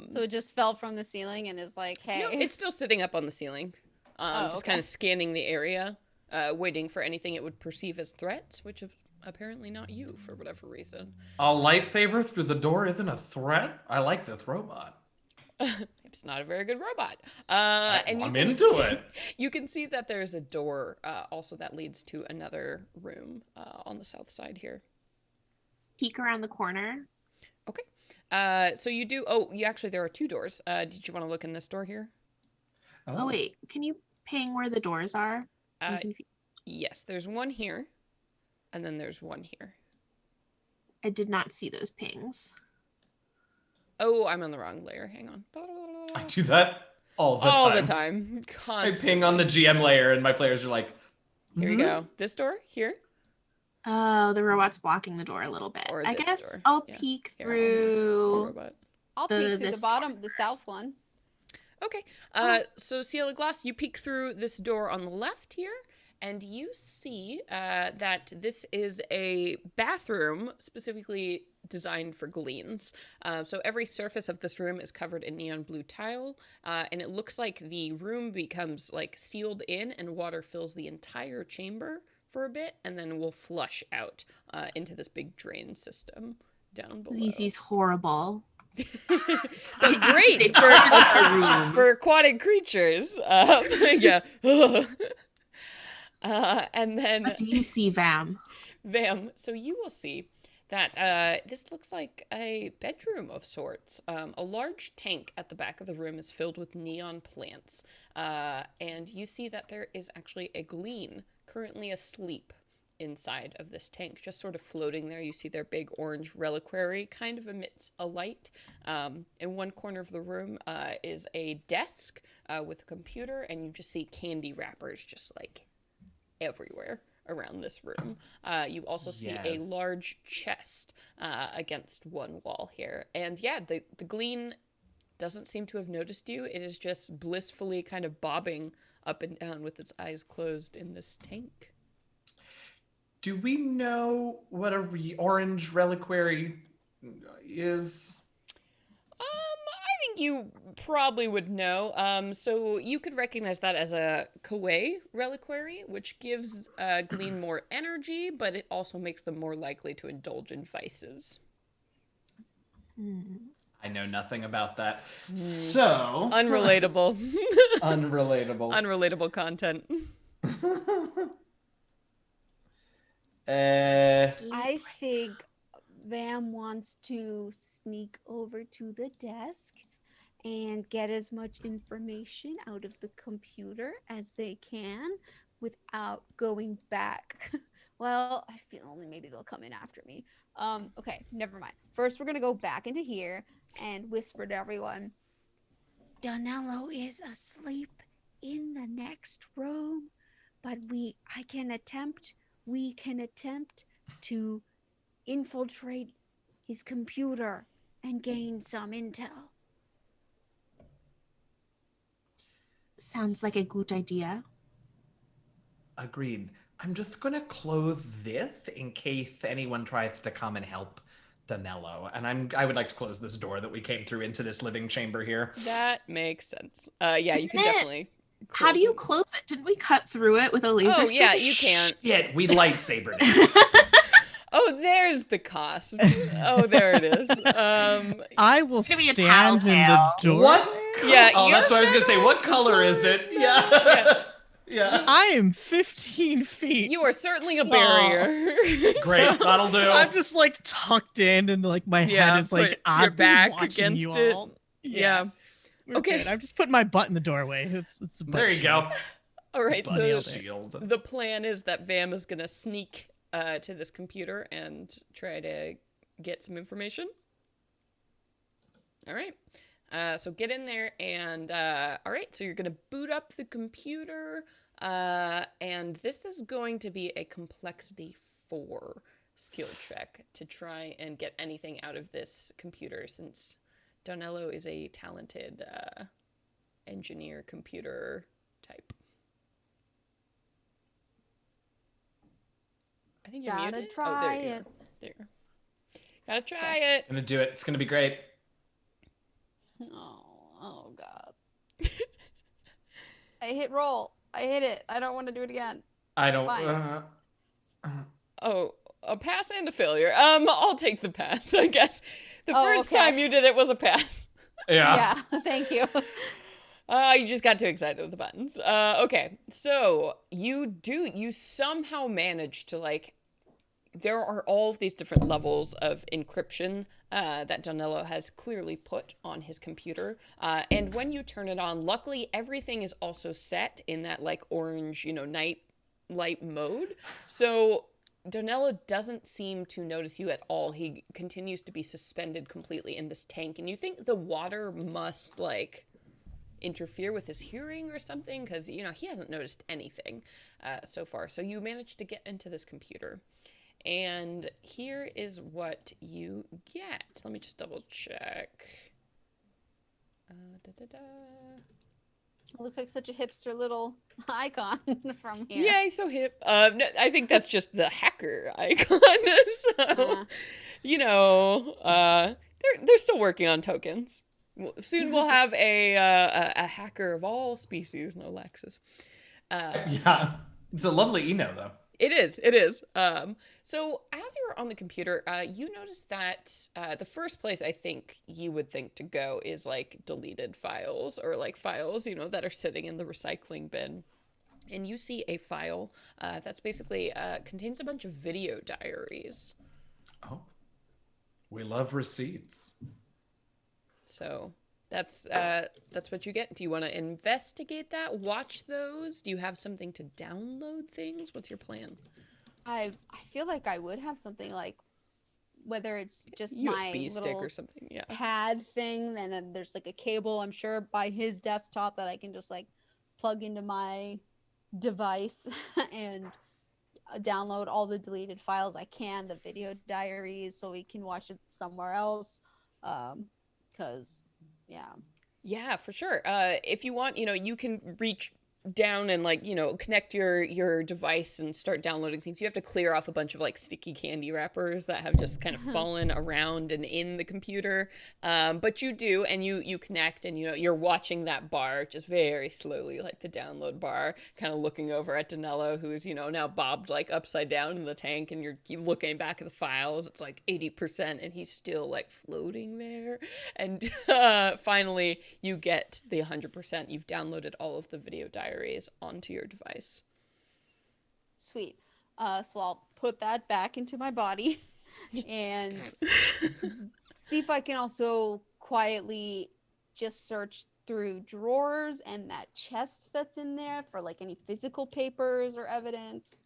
So it just fell from the ceiling and is like, hey. No, it's still sitting up on the ceiling. Just okay. kind of scanning the area, waiting for anything it would perceive as threats, which is apparently not you for whatever reason. A lightsaber through the door isn't a threat? I like this robot. It's not a very good robot. And I'm you can into see, it. You can see that there's a door also that leads to another room on the south side here. Peek around the corner. Okay. So you actually, there are two doors. Did you want to look in this door here? Oh, wait, can you ping where the doors are? Yes, there's one here, and then there's one here. I did not see those pings. Oh, I'm on the wrong layer. Hang on. I do that all the time. All the time. I Constantly. ping on the GM layer, and my players are like, Here we go. This door? Here? Oh, the robot's blocking the door a little bit. Or I this guess door. I'll Yeah. peek Here, through. robot. I'll peek through the this bottom, the south one. Okay. So Ciela Glass, you peek through this door on the left here, and you see that this is a bathroom specifically designed for gleans. So every surface of this room is covered in neon blue tile, and it looks like the room becomes like sealed in, and water fills the entire chamber for a bit, and then will flush out into this big drain system down below. ZZ's horrible. That's great for aquatic creatures. Yeah. And then What do you see, Vam? Vam, so you will see that this looks like a bedroom of sorts. A large tank at the back of the room is filled with neon plants. And you see that there is actually a glean currently asleep inside of this tank, just sort of floating there. You see their big orange reliquary kind of emits a light. In one corner of the room is a desk with a computer, and you just see candy wrappers just like everywhere around this room. You also see a large chest against one wall here. And yeah, the glean doesn't seem to have noticed you. It is just blissfully kind of bobbing up and down with its eyes closed in this tank. do we know what a orange reliquary is? I think you probably would know. So you could recognize that as a Kawaii reliquary, which gives Glean more energy, but it also makes them more likely to indulge in vices. I know nothing about that. So Unrelatable. unrelatable. Unrelatable content. I think Vam wants to sneak over to the desk and get as much information out of the computer as they can without going back. Well, I feel only maybe they'll come in after me. Okay, never mind. First, we're gonna go back into here and whisper to everyone, Donello is asleep in the next room, but we can attempt to infiltrate his computer and gain some intel. Sounds like a good idea. Agreed. I'm just gonna close this in case anyone tries to come and help Donello. And I would like to close this door that we came through into this living chamber here. That makes sense. Yeah, you can definitely. How do you close it? Didn't we cut through it with a laser? Oh, yeah, switch? you can. Shit, we lightsabered it. Oh, there's the cost. Oh, there it is. I will It's gonna be a stand in the tattletale. door. What? Yeah, Oh, that's you're what I was gonna say. What color is it? Yeah. Yeah. I am 15 feet. You are certainly a Stop. barrier. Great, that'll do. I'm just like tucked in, and like my Yeah, head is like put oddly your back watching you against it. all. Yeah. We're Okay. good. I'm just putting my butt in the doorway. It's a butt There you shield. go. All right, Butt so shield. Shield. the plan is that Vam is going to sneak to this computer and try to get some information. All right. So get in there and, all right, so you're going to boot up the computer, and this is going to be a complexity 4 skill check to try and get anything out of this computer, since Donello is a talented engineer computer type. I think you're Gotta muted. try there you it. go. There. Gotta try it. Gonna do it. It's gonna be great. Oh God. I hit roll. I hit it. I don't want to do it again. I don't. Fine. Oh, a pass and a failure. I'll take the pass, I guess. The Oh, first okay. time you did it was a pass. Yeah. Yeah, thank you. You just got too excited with the buttons. Okay, so you somehow manage to, like, there are all of these different levels of encryption that Donello has clearly put on his computer. And when you turn it on, luckily everything is also set in that like orange, night light mode. So Donello doesn't seem to notice you at all. He continues to be suspended completely in this tank. And you think the water must like interfere with his hearing or something, because he hasn't noticed anything so far. So you managed to get into this computer, and here is what you get. Let me just double check. It looks like such a hipster little icon from here. Yeah, he's so hip. No, I think that's just the hacker icon. So, they're still working on tokens. Soon we'll have a hacker of all species, no Olaxis. Yeah, it's a lovely eno though. It is. So as you were on the computer, you noticed that the first place I think you would think to go is like deleted files, or like files, that are sitting in the recycling bin. And you see a file that's basically contains a bunch of video diaries. Oh, we love receipts. So that's what you get. Do you want to investigate that? Watch those? Do you have something to download things? What's your plan? I feel like I would have something like, whether it's just USB my stick little or something. Yeah. pad thing, then there's like a cable, I'm sure, by his desktop that I can just like plug into my device and download all the deleted files I can, the video diaries, so we can watch it somewhere else. Because Yeah, for sure. If you want, you can reach down and like, connect your device and start downloading things. You have to clear off a bunch of like sticky candy wrappers that have just kind of fallen around and in the computer. But you do, and you connect, and you're watching that bar just very slowly, like the download bar, kind of looking over at Donello, who's now bobbed like upside down in the tank, and you're looking back at the files. It's like 80%, and he's still like floating there. And finally, you get the 100%. You've downloaded all of the video diaries onto your device. sweet. So I'll put that back into my body and see if I can also quietly just search through drawers and that chest that's in there for like any physical papers or evidence.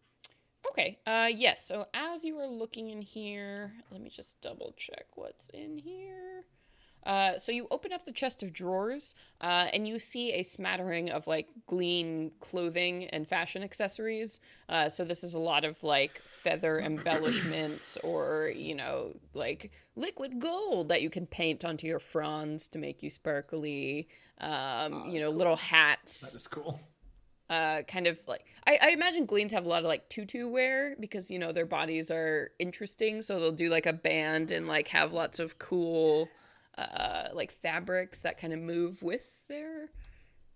Okay, yes, so as you are looking in here, let me just double check what's in here. So you open up the chest of drawers, and you see a smattering of like Glean clothing and fashion accessories. So this is a lot of like feather embellishments, or like liquid gold that you can paint onto your fronds to make you sparkly. Cool. Little hats. That is cool. Kind of like I imagine Gleans have a lot of like tutu wear, because their bodies are interesting, so they'll do like a band and like have lots of cool like fabrics that kind of move with their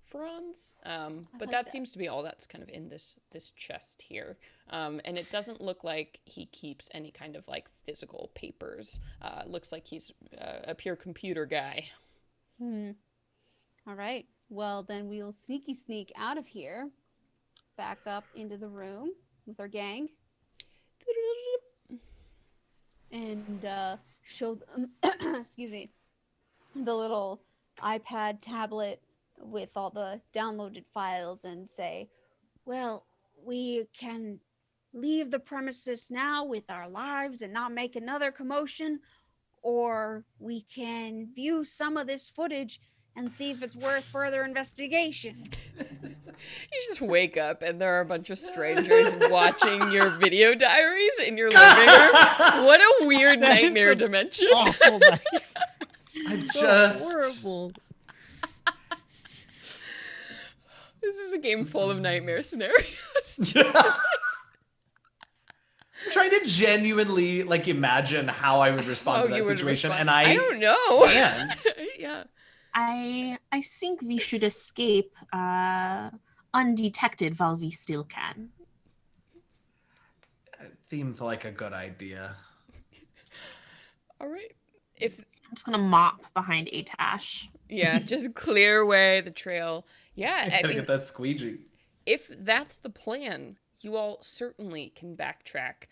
fronds. But that seems to be all that's kind of in this chest here. And it doesn't look like he keeps any kind of like physical papers. Looks like he's a pure computer guy. All right. Well, then we'll sneaky sneak out of here, back up into the room with our gang, and show them, excuse me, the little iPad tablet with all the downloaded files, and say, well, we can leave the premises now with our lives and not make another commotion, or we can view some of this footage and see if it's worth further investigation. You just wake up and there are a bunch of strangers watching your video diaries in your living room. What a weird That is nightmare some dimension. Awful night. Horrible. This is a game full of nightmare scenarios. I'm trying to genuinely like imagine how I would respond to that situation, and I don't know. can't. Yeah. I think we should escape undetected while we still can. Seems like a good idea. All right. If I'm just gonna mop behind Atash. yeah, just clear away the trail. Yeah, I I gotta mean, get that squeegee. if that's the plan, you all certainly can backtrack,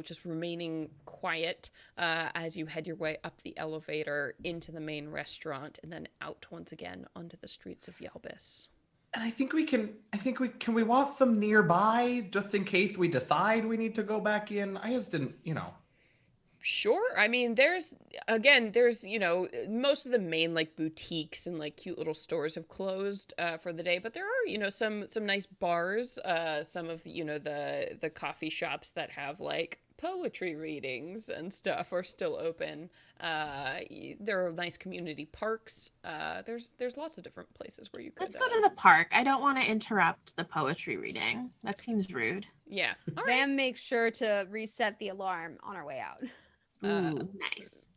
just remaining quiet as you head your way up the elevator into the main restaurant and then out once again onto the streets of Yelbis. And I think we can we walk them nearby just in case we decide we need to go back in. I just didn't, Sure. I mean, there's, most of the main like boutiques and like cute little stores have closed for the day, but there are, some nice bars, some of, the coffee shops that have like poetry readings and stuff are still open. There are nice community parks. There's lots of different places where you could. Let's go to the park. I don't want to interrupt the poetry reading. That seems rude. Yeah. All right. Vam makes sure to reset the alarm on our way out. Ooh, nice.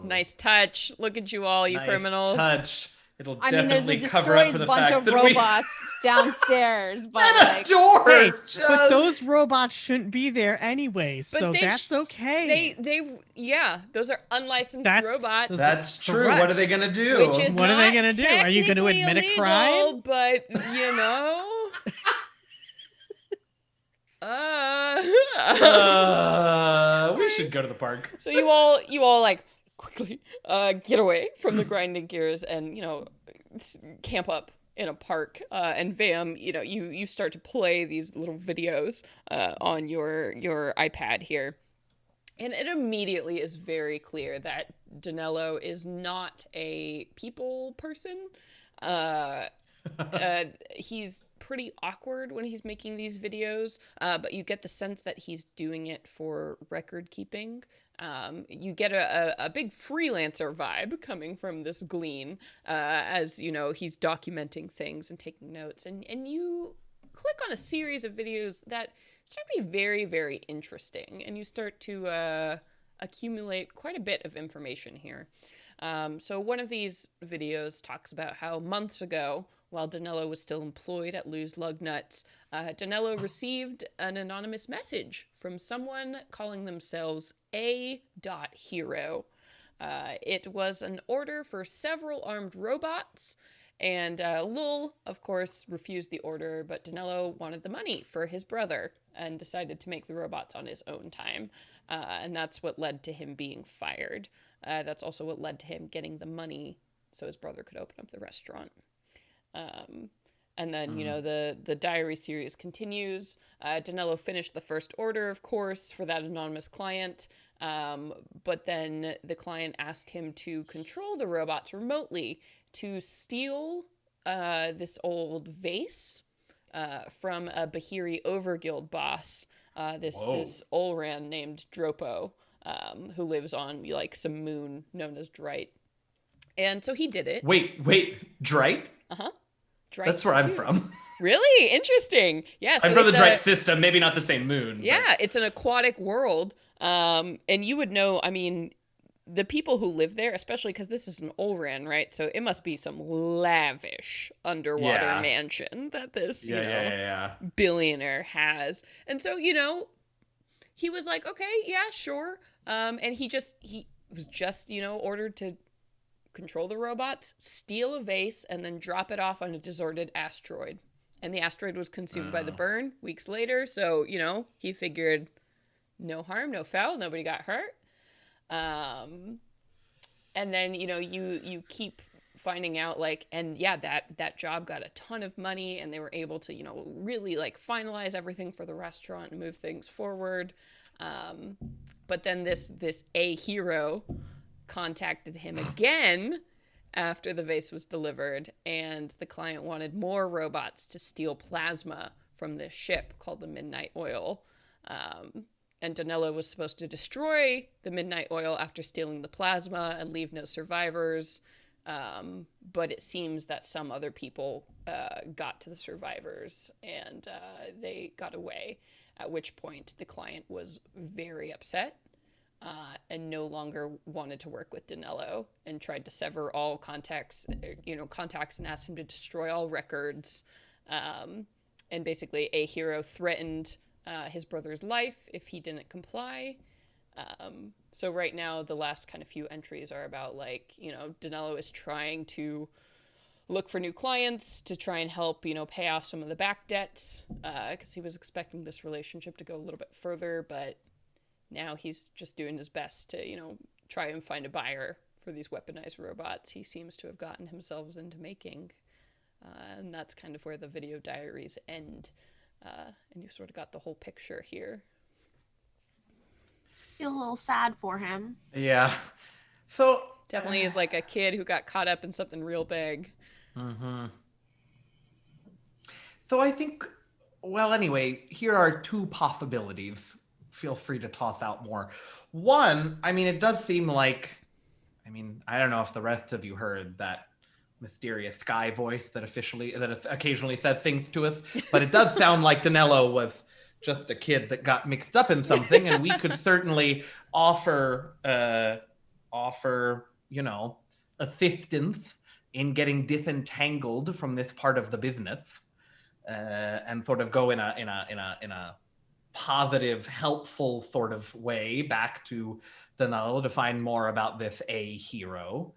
Nice touch. Look at you all, you nice criminals. Touch. It'll There's a definitely cover up for destroyed the bunch fact of that robots downstairs, but and like a door. Hey, just... but those robots shouldn't be there anyway, But so they that's okay. Those are unlicensed That's- robots. those- That's true. Correct. What are they gonna do? Which is What are they not gonna do? Are you gonna technically admit a illegal, crime? But We should go to the park. So you all like quickly get away from the grinding gears and camp up in a park. And Vam, you start to play these little videos on your iPad here. And it immediately is very clear that Donello is not a people person. He's pretty awkward when he's making these videos, but you get the sense that he's doing it for record keeping. You get a big freelancer vibe coming from this glean, as he's documenting things and taking notes, and you click on a series of videos that start to be very, very interesting, and you start to accumulate quite a bit of information here. So one of these videos talks about how months ago, while Donello was still employed at Lou's Lugnuts, Donello received an anonymous message from someone calling themselves A.Hero. It was an order for several armed robots, and Lul, of course, refused the order, but Donello wanted the money for his brother and decided to make the robots on his own time. And that's what led to him being fired. That's also what led to him getting the money so his brother could open up the restaurant. And then, the diary series continues. Donello finished the first order, of course, for that anonymous client. But then the client asked him to control the robots remotely to steal this old vase from a Bahiri Overguild boss, this Olran named Dropo, who lives on like some moon known as Dryte. And so he did it. Wait, Dryte? Uh-huh. Dryte That's where I'm too. from. Really? Interesting. Yeah. So I'm from the Dryte system, maybe not the same moon. Yeah, it's an aquatic world. And you would know, the people who live there, especially because this is an Olran, right? So it must be some lavish underwater mansion that this, billionaire has. And so, he was like, okay, yeah, sure. And he was just, ordered to control the robots, steal a vase, and then drop it off on a deserted asteroid. And the asteroid was consumed by the burn weeks later. So, he figured no harm, no foul, nobody got hurt. And then, you keep finding out that job got a ton of money and they were able to, really finalize everything for the restaurant and move things forward. But then this A.Hero contacted him again after the vase was delivered, and the client wanted more robots to steal plasma from this ship called the Midnight Oil. And Donello was supposed to destroy the Midnight Oil after stealing the plasma and leave no survivors. But it seems that some other people got to the survivors and they got away, at which point the client was very upset and no longer wanted to work with Donello and tried to sever all contacts and asked him to destroy all records. And basically A.Hero threatened his brother's life if he didn't comply. So right now the last kind of few entries are about Donello is trying to look for new clients to try and help, pay off some of the back debts, because he was expecting this relationship to go a little bit further, but now he's just doing his best to, try and find a buyer for these weaponized robots he seems to have gotten himself into making. And that's kind of where the video diaries end. And you've sort of got the whole picture here. Feel a little sad for him. Yeah. So Definitely is like a kid who got caught up in something real big. Mm-hmm. So I think, well, anyway, here are two possibilities. Feel free to toss out more. One, I mean, it does seem like, I don't know if the rest of you heard that mysterious sky voice that occasionally said things to us, but it does sound like Donello was just a kid that got mixed up in something, and we could certainly offer, assistance in getting disentangled from this part of the business, and sort of go in a positive, helpful sort of way back to Donello to find more about this A hero.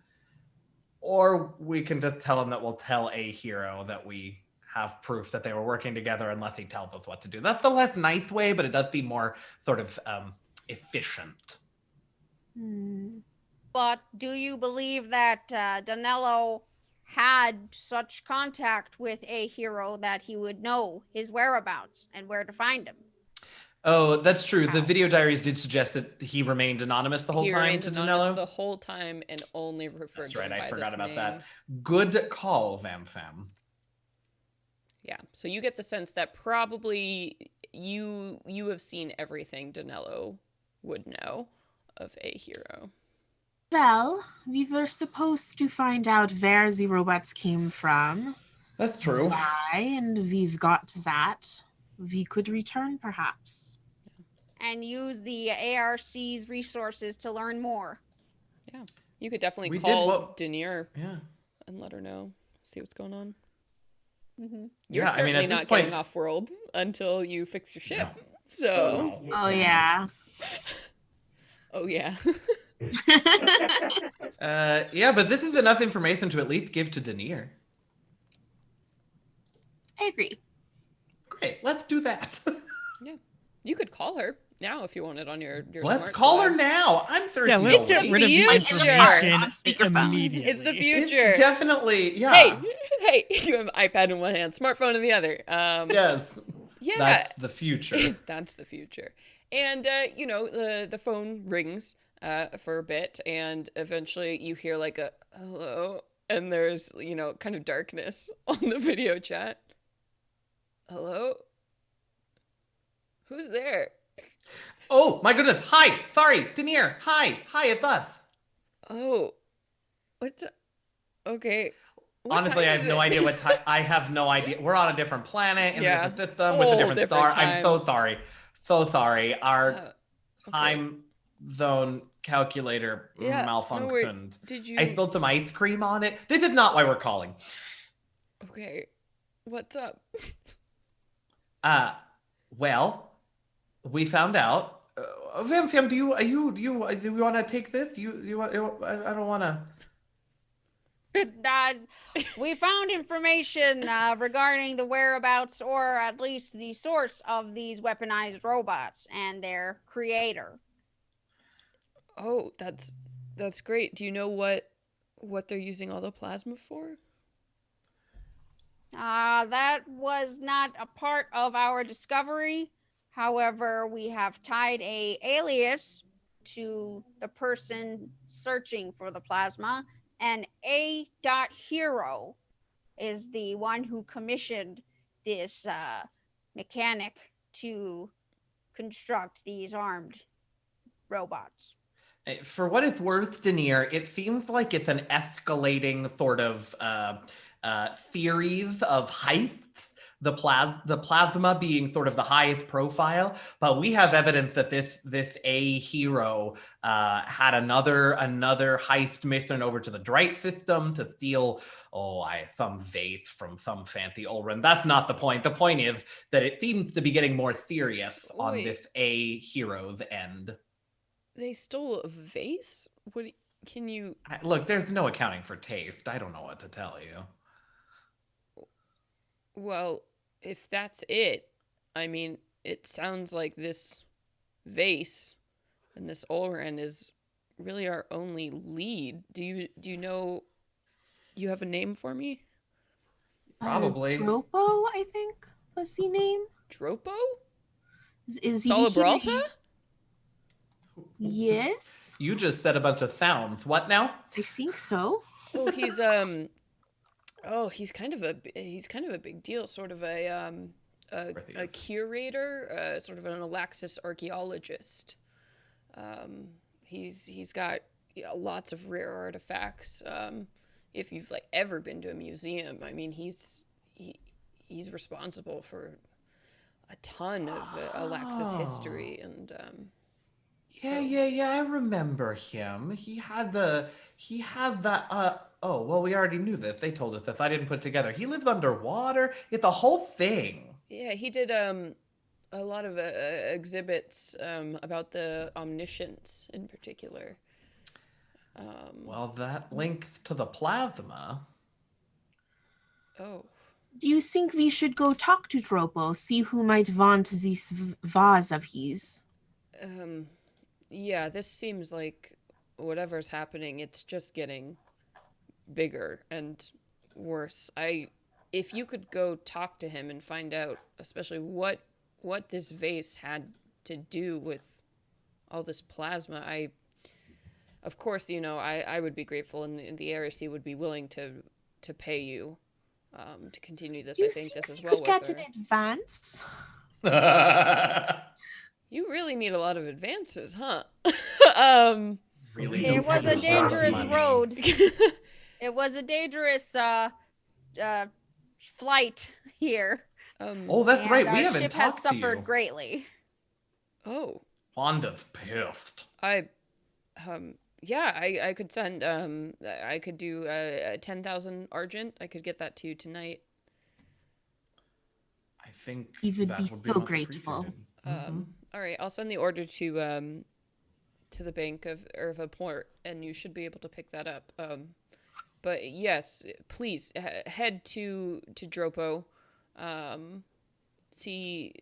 Or we can just tell him that we'll tell A hero that we have proof that they were working together unless he tells us what to do. That's the less nice way, but it does seem more sort of efficient. But do you believe that Donello had such contact with a hero that he would know his whereabouts and where to find him? Oh, that's true. The video diaries did suggest that he remained anonymous the whole time to Donello. The whole time and only referred to him by I forgot about name. that. Good call, Vamfam. Yeah, so you get the sense that probably you have seen everything Donello would know of a hero. Well, we were supposed to find out where the robots came from. That's true. Why, and we've got that. We could return, perhaps. And use the ARC's resources to learn more. Yeah, you could definitely We call Denier Yeah. and let her know, see what's going on. Mm-hmm. You're certainly not getting off world until you fix your ship. No. So. Oh, yeah. Oh, yeah. Yeah, but this is enough information to at least give to Denier. I agree. Great, let's do that. Yeah, you could call her now if you wanted on your Let's smart call her swag. now. I'm thirsty. Yeah, let's It's get the rid of the future. information On speakerphone. immediately. It's the future. It's definitely, yeah. Hey, you have an iPad in one hand, smartphone in the other. Yes. Yeah, That's the future. that's the future. And the phone rings for a bit, and eventually you hear like a hello, and there's kind of darkness on the video chat. Hello? Who's there? Oh my goodness. Hi. Sorry, Denier. Hi, it's us. Oh, what's okay? What Honestly, time I is have no it? idea what time. I have no idea. We're on a different planet in Yeah. a different system with a Whole different different star. I'm so times. sorry. So sorry. Our Okay. time zone calculator Yeah, no worries. malfunctioned. Did you? I spilled some ice cream on it. This is not why we're calling. Okay, what's up? Well, we found out. Vamfam, do you want to take this? You want? I don't want to. We found information regarding the whereabouts, or at least the source of these weaponized robots and their creator. Oh, that's great. Do you know what they're using all the plasma for? That was not a part of our discovery. However, we have tied a alias to the person searching for the plasma, and A. Hero is the one who commissioned this mechanic to construct these armed robots. For what it's worth, Denier, it seems like it's an escalating sort of theories of heights. The plasma being sort of the highest profile, but we have evidence that this A hero had another heist mission over to the Bryte system to steal some vase from some fancy Olrin. That's not the point. The point is that it seems to be getting more serious on Wait. this A hero's end. They stole a vase? Can you? Look, there's no accounting for taste. I don't know what to tell you. Well, if that's it, I mean, it sounds like this vase and this Olren is really our only lead. Do you know? You have a name for me? Probably. Ropo, I think was the name. Dropo? Is he Salabralta? Yes, You just said a bunch of sounds. What now? I think so. Oh, he's kind of a big deal, sort of a curator, sort of an Olaxis archaeologist. He's got lots of rare artifacts. If you've like ever been to a museum, I mean, he's responsible for a ton of Olaxis history and. Yeah, I remember him. He had that oh, well, we already knew this. They told us this. I didn't put it together. He lived underwater. It's the whole thing. Yeah, he did a lot of exhibits about the omniscience in particular. Well, that links to the plasma. Oh. Do you think we should go talk to Dropo, see who might want this vase of his? Yeah, this seems like whatever's happening, it's just getting bigger and worse. If you could go talk to him and find out, especially what this vase had to do with all this plasma, of course, I would be grateful, and the ARC would be willing to pay you to continue this. Do you I think think this is we well could worth get an it. advance? You really need a lot of advances, huh? Really? It was a Depends on dangerous money. road. It was a dangerous flight here. Oh, that's and right. We our haven't ship has talked to suffered you. greatly. Oh, Wanda's pissed. yeah, I could send, I could do 10,000 Argent. I could get that to you tonight. I think We would that be would so much grateful. appreciated. All right, I'll send the order to the bank of port, and you should be able to pick that up. But yes, please head to Dropo. See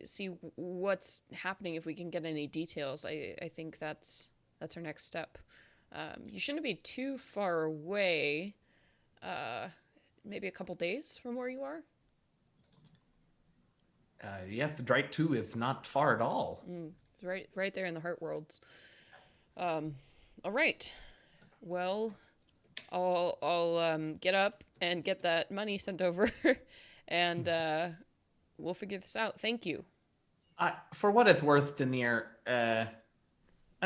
what's happening, if we can get any details. I think that's our next step. You shouldn't be too far away. Maybe a couple days from where you are. Yes, the Drake 2 is not far at all. It's right there in the Heart Worlds. All right. Well, I'll get up and get that money sent over, and we'll figure this out. Thank you. For what it's worth, Denier, I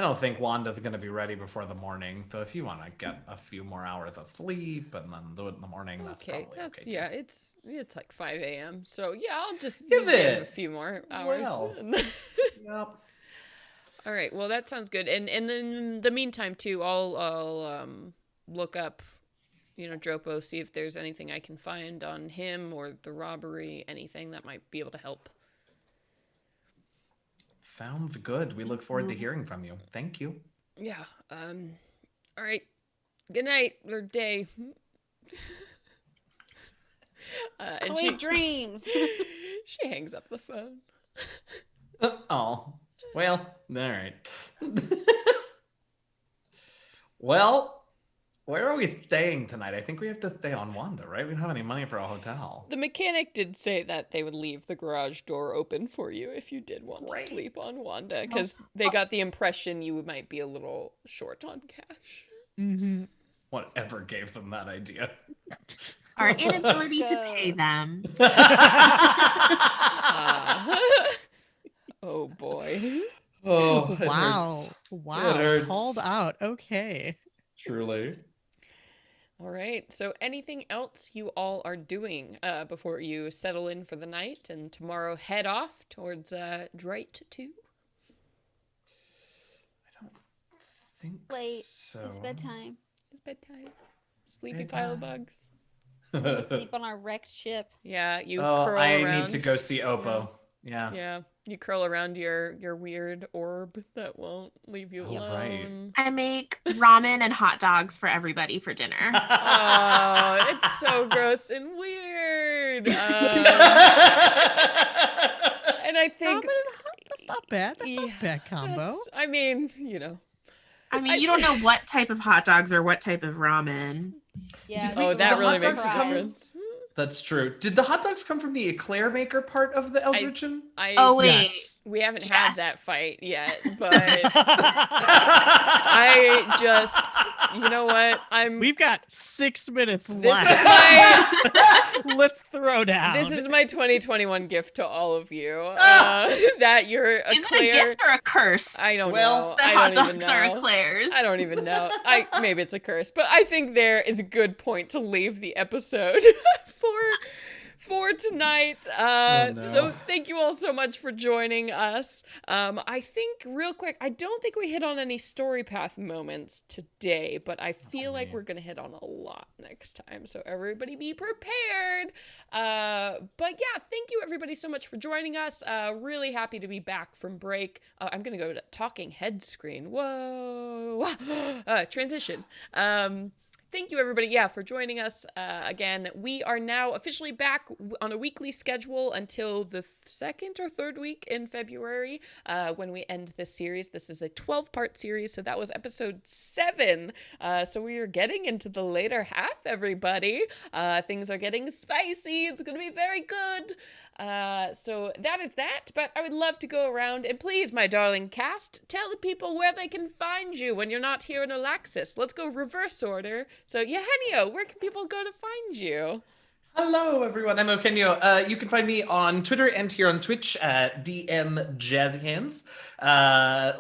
don't think Wanda's going to be ready before the morning. So if you want to get a few more hours of sleep and then do it in the morning, that's probably okay too. Yeah, it's like 5 a.m. So yeah, I'll just Is give it? a few more hours. Well. Yep. All right. Well, that sounds good. And in the meantime, too, I'll look up, Dropo, see if there's anything I can find on him or the robbery, anything that might be able to help. Sounds good. We look forward to hearing from you. Thank you. Yeah. All right. Good night or day. And Sweet dreams. she hangs up the phone. Oh, well, all right. Well, where are we staying tonight? I think we have to stay on Wanda, right? We don't have any money for a hotel. The mechanic did say that they would leave the garage door open for you if you did want to sleep on Wanda, because they got the impression you might be a little short on cash. Mm-hmm. Whatever gave them that idea. Our inability to pay them. Oh boy. Oh, it Wow. hurts. Wow. It hurts. Called out. Okay. Truly. All right. So anything else you all are doing before you settle in for the night and tomorrow head off towards Bryte 2? I don't think Late. so. It's bedtime. It's bedtime. Sleepy pile of bugs. We go sleep on our wrecked ship. Yeah, you Oh, curl I around. need to go see Oppo. Yeah. Yeah, you curl around your weird orb that won't leave you Oh, right. alone. I make ramen and hot dogs for everybody for dinner. Oh, it's so gross and weird. weird. And I think Ramen and hot, that's not bad. That's not a yeah, bad combo. I mean, you know. I mean, you don't know what type of hot dogs or what type of ramen. Yeah. Did Oh, did that the really hot makes dogs a come- difference. That's true. Did the hot dogs come from the eclair maker part of the Eldritchen? Oh wait, Yes. We haven't had Yes. that fight yet, but I just, you know what? We've got 6 minutes This left. is my Let's throw down. this is my 2021 gift to all of you. That you're is it a eclair. gift or a curse? I don't Well, know. The I hot don't even dogs are know. eclairs. I don't even know. Maybe it's a curse, but I think there is a good point to leave the episode for tonight. no. So thank you all so much for joining us. I think real quick, I don't think we hit on any story path moments today, but I feel like we're gonna hit on a lot next time. So everybody be prepared. But yeah, thank you everybody so much for joining us. Really happy to be back from break. I'm gonna go to talking head screen. Whoa. Transition. Thank you, everybody, for joining us. Again, we are now officially back on a weekly schedule until the second or third week in February when we end this series. This is a 12-part series, so that was episode 7. So we are getting into the later half, everybody. Things are getting spicy. It's going to be very good. So that is that, but I would love to go around and please, my darling cast, tell the people where they can find you when you're not here in Olaxis. Let's go reverse order. So Eugenio, where can people go to find you? Hello, everyone. I'm Eugenio. You can find me on Twitter and here on Twitch at DM Jazzy Hands.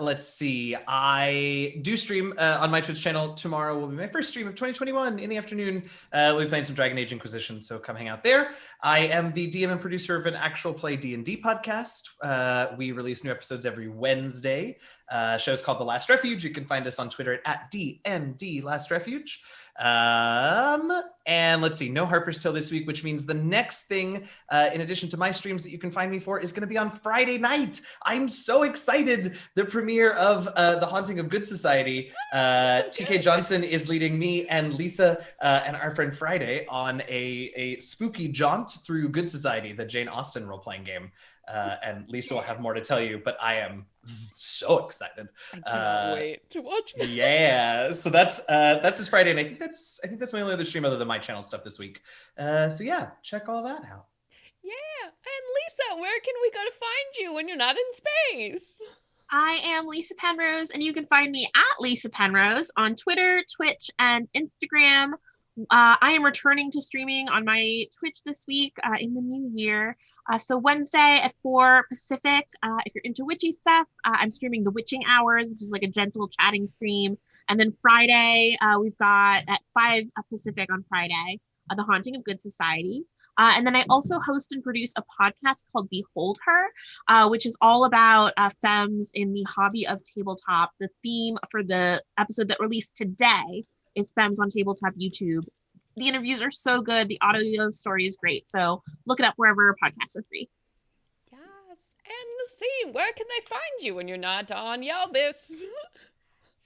Let's see. I do stream on my Twitch channel. Tomorrow will be my first stream of 2021 in the afternoon. We'll be playing some Dragon Age Inquisition, so come hang out there. I am the DM and producer of an actual play D&D podcast. We release new episodes every Wednesday. Show's called The Last Refuge. You can find us on Twitter at DND Last Refuge. And let's see, no Harper's till this week, which means the next thing, in addition to my streams that you can find me for, is going to be on Friday night. I'm so excited. The premiere of The Haunting of Good Society. TK Johnson is leading me and Lisa and our friend Friday on a spooky jaunt through Good Society, the Jane Austen role-playing game. And Lisa will have more to tell you, but I am so excited. I cannot wait to watch that. Yeah, so that's this Friday, and I think that's my only other stream other than my channel stuff this week. So yeah, check all that out. Yeah, and Lisa, where can we go to find you when you're not in space? I am Lisa Penrose, and you can find me at Lisa Penrose on Twitter, Twitch, and Instagram. I am returning to streaming on my Twitch this week in the new year. So Wednesday at 4 Pacific, if you're into witchy stuff, I'm streaming The Witching Hours, which is like a gentle chatting stream. And then Friday, we've got at 5 Pacific on Friday, The Haunting of Good Society. And then I also host and produce a podcast called Behold Her, which is all about femmes in the hobby of tabletop. The theme for the episode that released today is Femmes on Tabletop YouTube. The interviews are so good. The audio story is great. So look it up wherever podcasts are free. Yes, and see, where can they find you when you're not on Yelbis?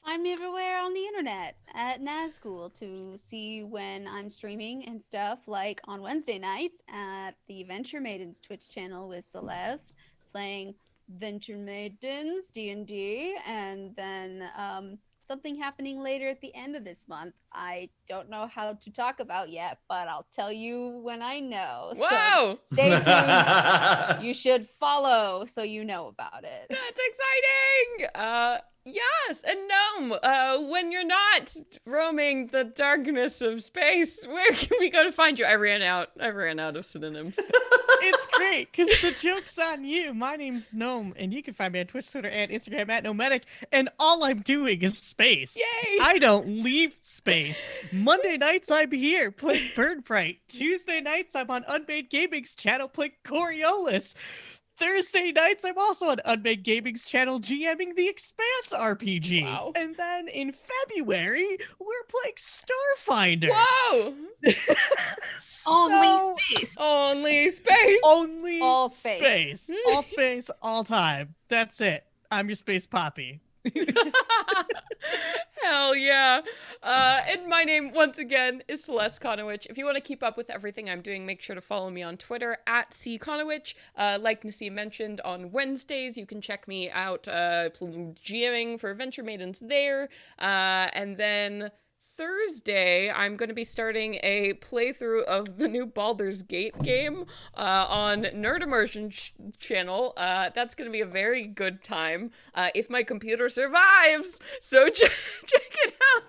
Find me everywhere on the internet at Nazgul to see when I'm streaming and stuff, like on Wednesday nights at the Venture Maidens Twitch channel with Celeste, playing Venture Maidens D&D, and then something happening later at the end of this month. I don't know how to talk about yet, but I'll tell you when I know. Wow! So stay tuned. You should follow so you know about it. That's exciting! Yes, and Gnome, when you're not roaming the darkness of space, where can we go to find you? I ran out of synonyms. It's great because the joke's on you. My name's Gnome, and you can find me on Twitch, Twitter, and Instagram at Nomadic, and all I'm doing is space. Yay! I don't leave space. Monday nights I'm here playing Burn Bryte. Tuesday nights I'm on Unmade Gaming's channel playing Coriolis. Thursday nights, I'm on Unmade Gaming's channel GMing the Expanse RPG. Wow. And then in February, we're playing Starfinder. Whoa! Only space. Only space! Only All space. All space, all time. That's it. I'm your space poppy. Hell yeah. And my name, once again, is Celeste Conowich. If you want to keep up with everything I'm doing, make sure to follow me on Twitter at @cconowich. Like Nassim mentioned, on Wednesdays, you can check me out GMing for Venture Maidens there. And then Thursday, I'm going to be starting a playthrough of the new Baldur's Gate game on Nerd Immersion channel. That's going to be a very good time if my computer survives. So check it out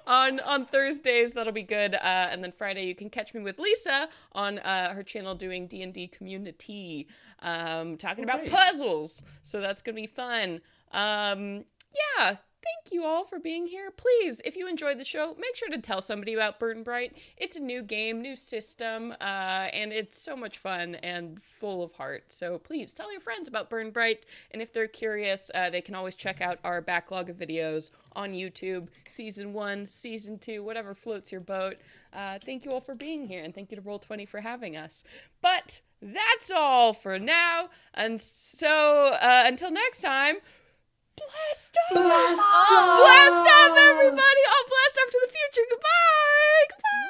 on Thursdays. That'll be good. And then Friday, you can catch me with Lisa on her channel doing D&D Community, talking about puzzles. So that's going to be fun. Yeah. Thank you all for being here. Please, if you enjoyed the show, make sure to tell somebody about Burn Bryte. It's a new game, new system, and it's so much fun and full of heart. So please tell your friends about Burn Bryte, and if they're curious, they can always check out our backlog of videos on YouTube, Season 1, Season 2, whatever floats your boat. Thank you all for being here, and thank you to Roll20 for having us. But that's all for now, and so until next time, blast off! Blast off! Blast off, everybody! I'll blast off to the future. Goodbye! Goodbye!